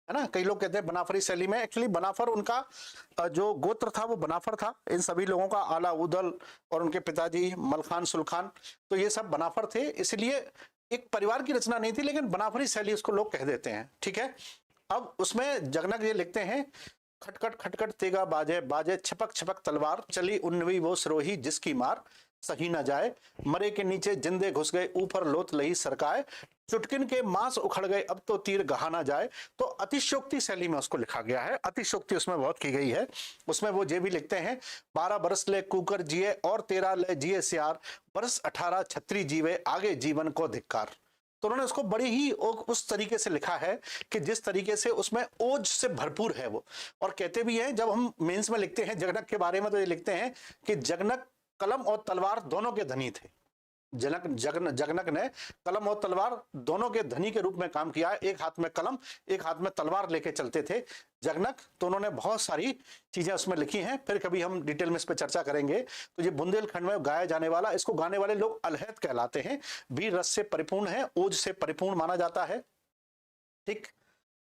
ना? कई लोग कहते हैं बनाफरी शैली में। एक्चुअली बनाफर, उनका जो गोत्र था वो बनाफर था। इन सभी लोगों का, आला उदल और उनके पिताजी मलखान सुलखान, तो ये सब बनाफर थे। इसलिए एक परिवार की रचना नहीं थी, लेकिन बनाफरी शैली उसको लोग कह देते हैं। ठीक है। अब उसमें जगनक ये लिखते हैं, खटखट खटखट तेगा बाजे बाजे, छपक छपक तलवार, चली उन्नवी वो सरोही जिसकी मार सही न जाए, मरे के नीचे जिंदे घुस गए ऊपर लोथ लही सरकाए, चुटकिन के मांस उखड़ गए अब तो तीर गहा ना जाए। तो अतिशोक्ति शैली में उसको लिखा गया है, अतिशोक्ति उसमें बहुत की गई है। उसमें वो ये भी लिखते हैं, 12 बरस ले कुकर जिए और 13 ले जिए सियार, बरस 18 छत्री जीवे आगे जीवन को धिक्कार। तो उन्होंने उसको बड़ी ही उस तरीके से लिखा है कि जिस तरीके से उसमें ओज से भरपूर है वो। और कहते भी हैं, जब हम मेंस में लिखते हैं जगनक के बारे में, तो ये लिखते हैं कि जगनक कलम और तलवार दोनों के धनी थे। जगनक ने कलम और तलवार दोनों के धनी के रूप में काम किया है। एक हाथ में कलम, एक हाथ में तलवार लेके चलते थे जगनक। तो उन्होंने बहुत सारी चीजें उसमें लिखी हैं, फिर कभी हम डिटेल में इस पर चर्चा करेंगे। तो ये बुंदेलखंड में गाया जाने वाला, इसको गाने वाले लोग अलहद कहलाते हैं। वीर रस से परिपूर्ण है, ओज से परिपूर्ण माना जाता है। ठीक।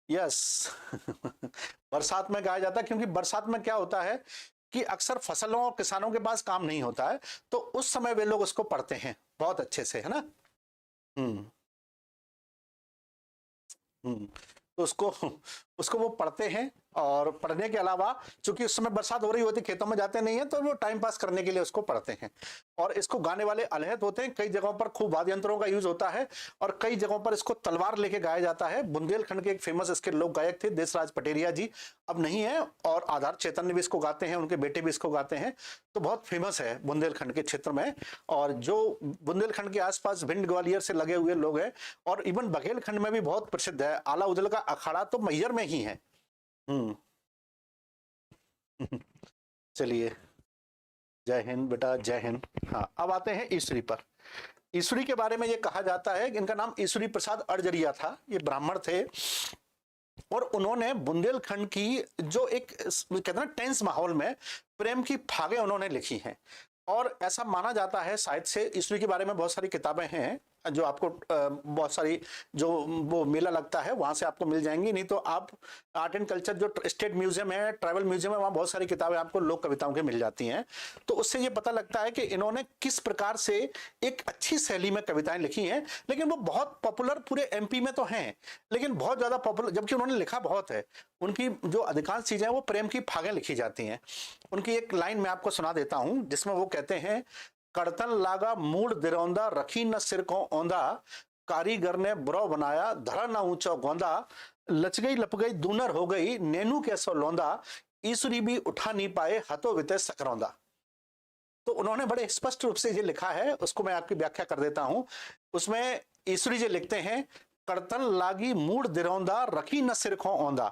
यस। बरसात में गाया जाता है, क्योंकि बरसात में क्या होता है कि अक्सर फसलों और किसानों के पास काम नहीं होता है, तो उस समय वे लोग उसको पढ़ते हैं बहुत अच्छे से, है ना? तो उसको वो पढ़ते हैं। और पढ़ने के अलावा, चूंकि उस समय बरसात हो रही होती, खेतों में जाते नहीं है, तो वो टाइम पास करने के लिए उसको पढ़ते हैं। और इसको गाने वाले अलहद होते हैं। कई जगहों पर खूब वाद्य यंत्रों का यूज होता है, और कई जगहों पर इसको तलवार लेके गाया जाता है। बुंदेलखंड के एक फेमस इसके लोक गायक थे देशराज पटेरिया जी, अब नहीं है। और आधार चैतन्य भी इसको गाते हैं, उनके बेटे भी इसको गाते हैं। तो बहुत फेमस है बुंदेलखंड के क्षेत्र में। और जो बुंदेलखंड के आसपास भिंड ग्वालियर से लगे हुए लोग हैं, और इवन बघेलखंड में भी बहुत प्रसिद्ध है। आला उदल का अखाड़ा तो मैहर में ही है। चलिए, जय हिंद बेटा, जय हिंद। हाँ, अब आते हैं ईश्वरी पर। ईश्वरी के बारे में ये कहा जाता है कि इनका नाम ईश्वरी प्रसाद अड़जरिया था। ये ब्राह्मण थे और उन्होंने बुंदेलखंड की जो एक कहते हैं ना टेंस माहौल में प्रेम की फागे उन्होंने लिखी हैं। और ऐसा माना जाता है, शायद से ईस्वी के बारे में बहुत सारी किताबें हैं जो आपको बहुत सारी जो वो मेला लगता है वहां से आपको मिल जाएंगी, नहीं तो आप आर्ट एंड कल्चर जो स्टेट म्यूजियम है, ट्राइबल म्यूजियम है, वहां बहुत सारी किताबें आपको लोक कविताओं की मिल जाती हैं। तो उससे ये पता लगता है कि इन्होंने किस प्रकार से एक अच्छी शैली में कविताएं लिखी हैं। लेकिन वो बहुत पॉपुलर पूरे एमपी में तो हैं, लेकिन बहुत ज्यादा पॉपुलर, जबकि उन्होंने लिखा बहुत है। उनकी जो अधिकांश चीजें वो प्रेम की फागें लिखी जाती हैं। उनकी एक लाइन मैं आपको सुना देता हूं जिसमें वो कहते हैं, कड़तन लागा मूड दिरौंदा, रखी न सिर को औंधा, कारीगर ने बुरा बनाया धरा ना ऊंचा गोंदा, लच गई लप गई दूनर हो गई नैनू कैसो लौंदा, ईसुरी भी उठा नहीं पाए हतो विते सकरौंदा। तो उन्होंने बड़े स्पष्ट रूप से ये लिखा है, उसको मैं आपकी व्याख्या कर देता हूं। उसमें ईश्वरी जी लिखते हैं, कड़तन लागी मूड दिरौंदा, रखी न सिर खो औंदा।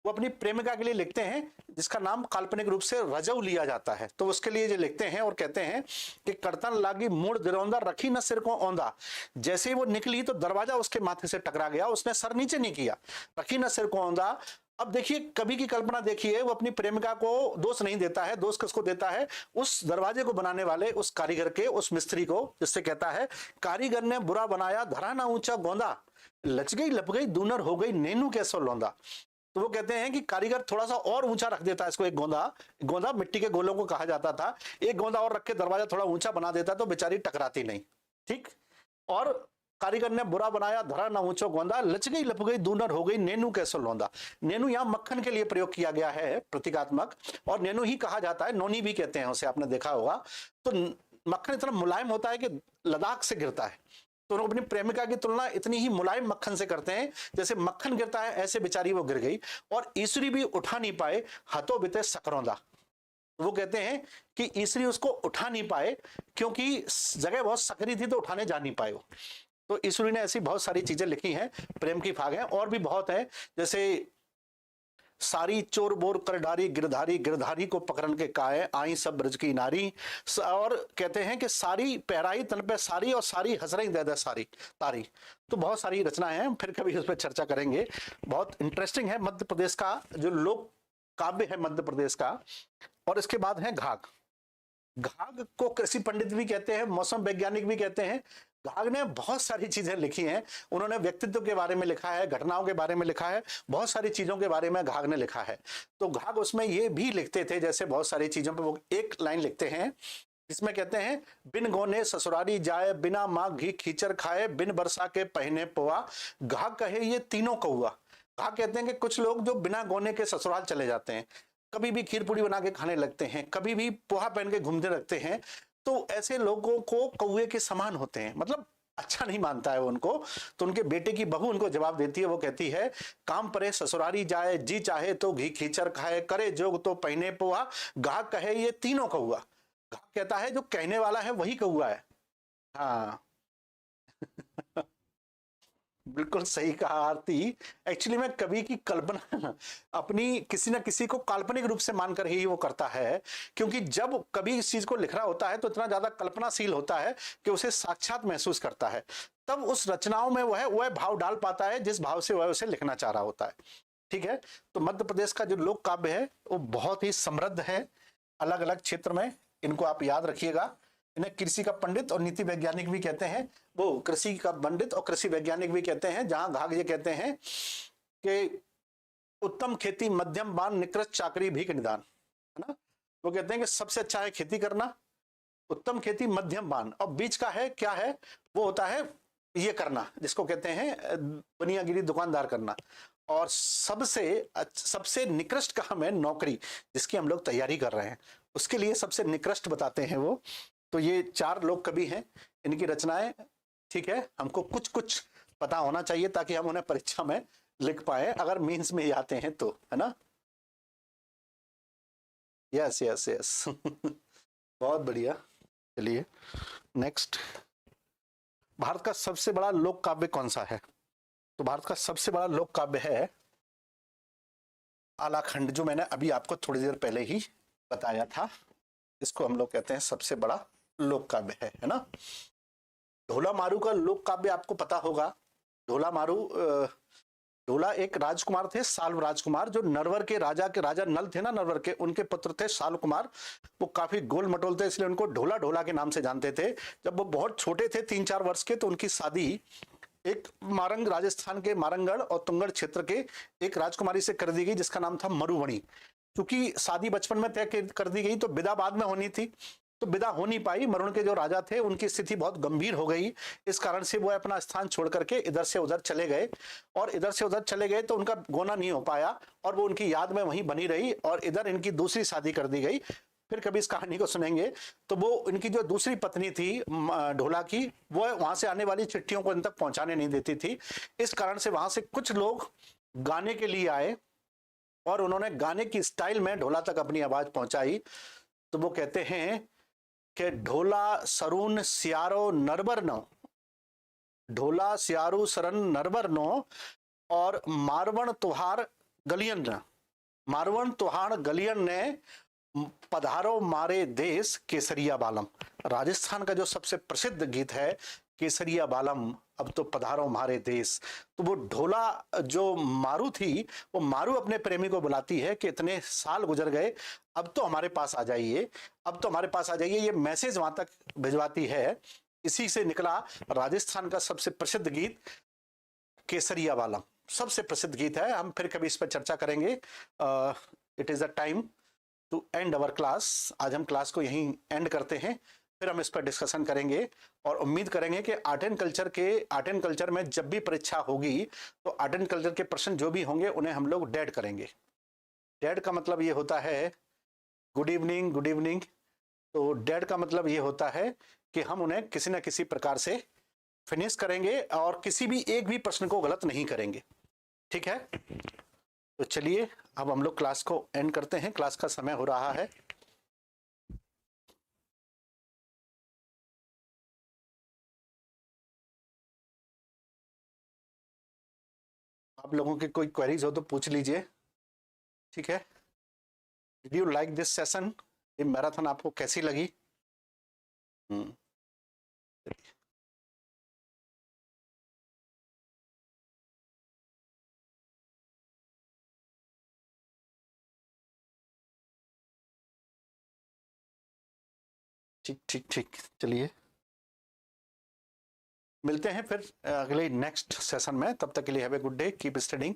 वो अपनी प्रेमिका के लिए लिखते हैं जिसका नाम काल्पनिक रूप से रजऊ लिया जाता है, तो उसके लिए ये लिखते हैं और कहते हैं कि कड़तन लागी मूड दिरौंदा, रखी न सिर को औंदा। जैसे ही वो निकली तो दरवाजा उसके माथे से टकरा गया, उसने सर नीचे नहीं किया, रखी न सिर को औंदा। अब देखिए, कवि की कल्पना देखिए, वो अपनी प्रेमिका को दोष नहीं देता है, दोष किसको देता है? उस दरवाजे को बनाने वाले उस कारीगर के, उस मिस्त्री को, जिससे कहता है, कारीगर ने बुरा बनाया धरा ना ऊंचा गोंदा, लच गई लप गई दूनर हो गई नैनू कैसो लौंदा। तो वो कहते हैं कि कारीगर थोड़ा सा और ऊंचा रख देता है इसको, एक गोंदा, गोंदा मिट्टी के गोलों को कहा जाता था, एक गोंदा और रख के दरवाजा थोड़ा ऊंचा बना देता तो बेचारी टकराती नहीं। ठीक। और कारीगर ने बुरा बनाया धरा ना ऊंचो गोंदा, लच गई लप गई दूनर हो गई नैनू कैसो लौंदा। नैनू यहाँ मक्खन के लिए प्रयोग किया गया है, प्रतीकात्मक, और नैनू ही कहा जाता है, नोनी भी कहते हैं उसे, आपने देखा होगा। तो मक्खन इतना मुलायम होता है कि लद्दाख से गिरता है, तो लोग अपनी प्रेमिका की तुलना इतनी ही मुलायम मक्खन से करते हैं, जैसे मक्खन गिरता है ऐसे बेचारी वो गिर गई, और ईश्वरी भी उठा नहीं पाए हतो बिते सकरौंदा। वो कहते हैं कि ईश्वरी उसको उठा नहीं पाए क्योंकि जगह बहुत सकरी थी तो उठाने जा नहीं पाए वो। तो ईश्वरी ने ऐसी बहुत सारी चीजें लिखी हैं, प्रेम की फाग है, और भी बहुत है, जैसे सारी चोर बोर कर डारी गिरधारी, गिरधारी को पकड़न के काए आई सब ब्रज की नारी। और कहते हैं कि सारी पहराई तन पे सारी, और सारी हंस रही दे दे सारी तारी। तो बहुत सारी रचनाएं हैं, फिर कभी उस पर चर्चा करेंगे। बहुत इंटरेस्टिंग है मध्य प्रदेश का जो लोक काव्य है मध्य प्रदेश का। और इसके बाद है घाघ। घाघ को कृषि पंडित भी कहते हैं, मौसम वैज्ञानिक भी कहते हैं। घाघ ने बहुत सारी चीजें लिखी हैं, उन्होंने व्यक्तित्व के बारे में लिखा है, घटनाओं के बारे में लिखा है, बहुत सारी चीजों के बारे में घाघ ने लिखा है। तो घाघ उसमें ये भी लिखते थे, जैसे बहुत सारी चीजों पे वो एक लाइन लिखते हैं इसमें कहते हैं, बिन गोने ससुरारी जाए, बिना माँ घी खींचर खाए, बिन बरसा के पहने पोआ, घाघ कहे ये तीनों कौआ। घाघ कहते हैं कि कुछ लोग जो बिना गोने के ससुराल चले जाते हैं, कभी भी खीर पूड़ी बना के खाने लगते हैं, कभी भी पोहा पहन के घूमने लगते हैं, तो ऐसे लोगों को कौए के समान होते हैं, मतलब अच्छा नहीं मानता है उनको। तो उनके बेटे की बहू उनको जवाब देती है, वो कहती है, काम परे ससुरारी जाए, जी चाहे तो घी खींचर खाए, करे जोग तो पहने पोहा, घाघ कहे ये तीनों कौआ। घाघ कहता है जो कहने वाला है वही कौआ है। हाँ बिल्कुल सही कहा आरती। एक्चुअली में कवि की कल्पना अपनी किसी न किसी को काल्पनिक रूप से मानकर ही वो करता है, क्योंकि जब कवि इस चीज को लिख रहा होता है तो इतना ज्यादा कल्पनाशील होता है कि उसे साक्षात महसूस करता है, तब उस रचनाओं में वह भाव डाल पाता है जिस भाव से वह उसे लिखना चाह रहा होता है। ठीक है। तो मध्य प्रदेश का जो लोक काव्य है वो बहुत ही समृद्ध है, अलग अलग क्षेत्र में। इनको आप याद रखिएगा। इन्हें कृषि का पंडित और नीति वैज्ञानिक भी कहते हैं, वो कृषि का पंडित और कृषि वैज्ञानिक भी कहते हैं। जहां घाघ ये कहते हैं कि उत्तम खेती मध्यम बान, निकृष्ट चाकरी भीख निदान, है ना। वो कहते हैं कि सबसे अच्छा है खेती करना, उत्तम खेती मध्यम बान, और बीच का है क्या है, वो होता है ये करना जिसको कहते हैं बनियागिरी, दुकानदार करना, और सबसे निकृष्ट काम है नौकरी, जिसकी हम लोग तैयारी कर रहे हैं, उसके लिए सबसे निकृष्ट बताते हैं वो। तो ये चार लोग कवि हैं, इनकी रचनाएं, ठीक है, हमको कुछ कुछ पता होना चाहिए ताकि हम उन्हें परीक्षा में लिख पाए, अगर मीन्स में आते हैं तो, है ना। यस यस यस बहुत बढ़िया। चलिए नेक्स्ट, भारत का सबसे बड़ा लोक काव्य कौन सा है? तो भारत का सबसे बड़ा लोक काव्य है आलाखंड, जो मैंने अभी आपको थोड़ी देर पहले ही बताया था। इसको हम लोग कहते हैं सबसे बड़ा लोक काव्य है ना। ढोला मारू का लोक काव्य आपको पता होगा। ढोला मारू ढोला एक राजकुमार थे, साल्व राजकुमार, जो नरवर के राजा नल थे ना, नरवर के, उनके पुत्र थे साल्व कुमार। वो काफी गोल मटोल थे, इसलिए उनको ढोला ढोला के नाम से जानते थे। जब वो बहुत छोटे थे, 3-4 वर्ष के, तो उनकी शादी एक मारंग, राजस्थान के मारंगगढ़ और तुंगड़ क्षेत्र के एक राजकुमारी से कर दी गई, जिसका नाम था मरुवणी। क्योंकि शादी बचपन में तय कर दी गई तो विदा बाद में होनी थी, तो विदा हो नहीं पाई। मरुण के जो राजा थे उनकी स्थिति बहुत गंभीर हो गई, इस कारण से वो अपना स्थान छोड़ करके इधर से उधर चले गए, और इधर से उधर चले गए तो उनका गोना नहीं हो पाया, और वो उनकी याद में वहीं बनी रही, और इधर इनकी दूसरी शादी कर दी गई। फिर कभी इस कहानी को सुनेंगे। तो वो इनकी जो दूसरी पत्नी थी ढोला की, वो वहां से आने वाली चिट्ठियों को इन तक पहुंचाने नहीं देती थी। इस कारण से वहां से कुछ लोग गाने के लिए आए, और उन्होंने गाने की स्टाइल में ढोला तक अपनी आवाज पहुंचाई। तो वो कहते हैं कि ढोला सरून सियारो नरबर नो, ढोला सियारू सरन नरबर नो, और मारवण तुहार गलियन न, मारवण तुहार गलियन ने पधारो मारे देश केसरिया बालम। राजस्थान का जो सबसे प्रसिद्ध गीत है केसरिया बालम, अब तो पधारो मारे देश। तो वो ढोला जो मारू थी, वो मारू अपने प्रेमी को बुलाती है कि इतने साल गुजर गए, अब तो हमारे पास आ जाइए, अब तो हमारे पास आ जाइए, ये मैसेज वहां तक भिजवाती है। इसी से निकला राजस्थान का सबसे प्रसिद्ध गीत केसरिया बालम, सबसे प्रसिद्ध गीत है। हम फिर कभी इस पर चर्चा करेंगे। It is a time to end our class. आज हम क्लास को यहीं एंड करते हैं, फिर हम इस पर डिस्कशन करेंगे, और उम्मीद करेंगे कि आर्ट एंड कल्चर में जब भी परीक्षा होगी तो आर्ट एंड कल्चर के प्रश्न जो भी होंगे उन्हें हम लोग डेड करेंगे। डेड का मतलब ये होता है गुड इवनिंग, गुड इवनिंग। तो डेड का मतलब ये होता है कि हम उन्हें किसी न किसी प्रकार से फिनिश करेंगे, और किसी भी एक भी प्रश्न को गलत नहीं करेंगे। ठीक है, तो चलिए अब हम लोग क्लास को एंड करते हैं, क्लास का समय हो रहा है। आप लोगों की कोई क्वेरीज हो तो पूछ लीजिए। ठीक है, did you like this session? ये मैराथन आपको कैसी लगी? ठीक ठीक ठीक, चलिए मिलते हैं फिर अगले नेक्स्ट सेशन में। तब तक के लिए have a good day, keep studying.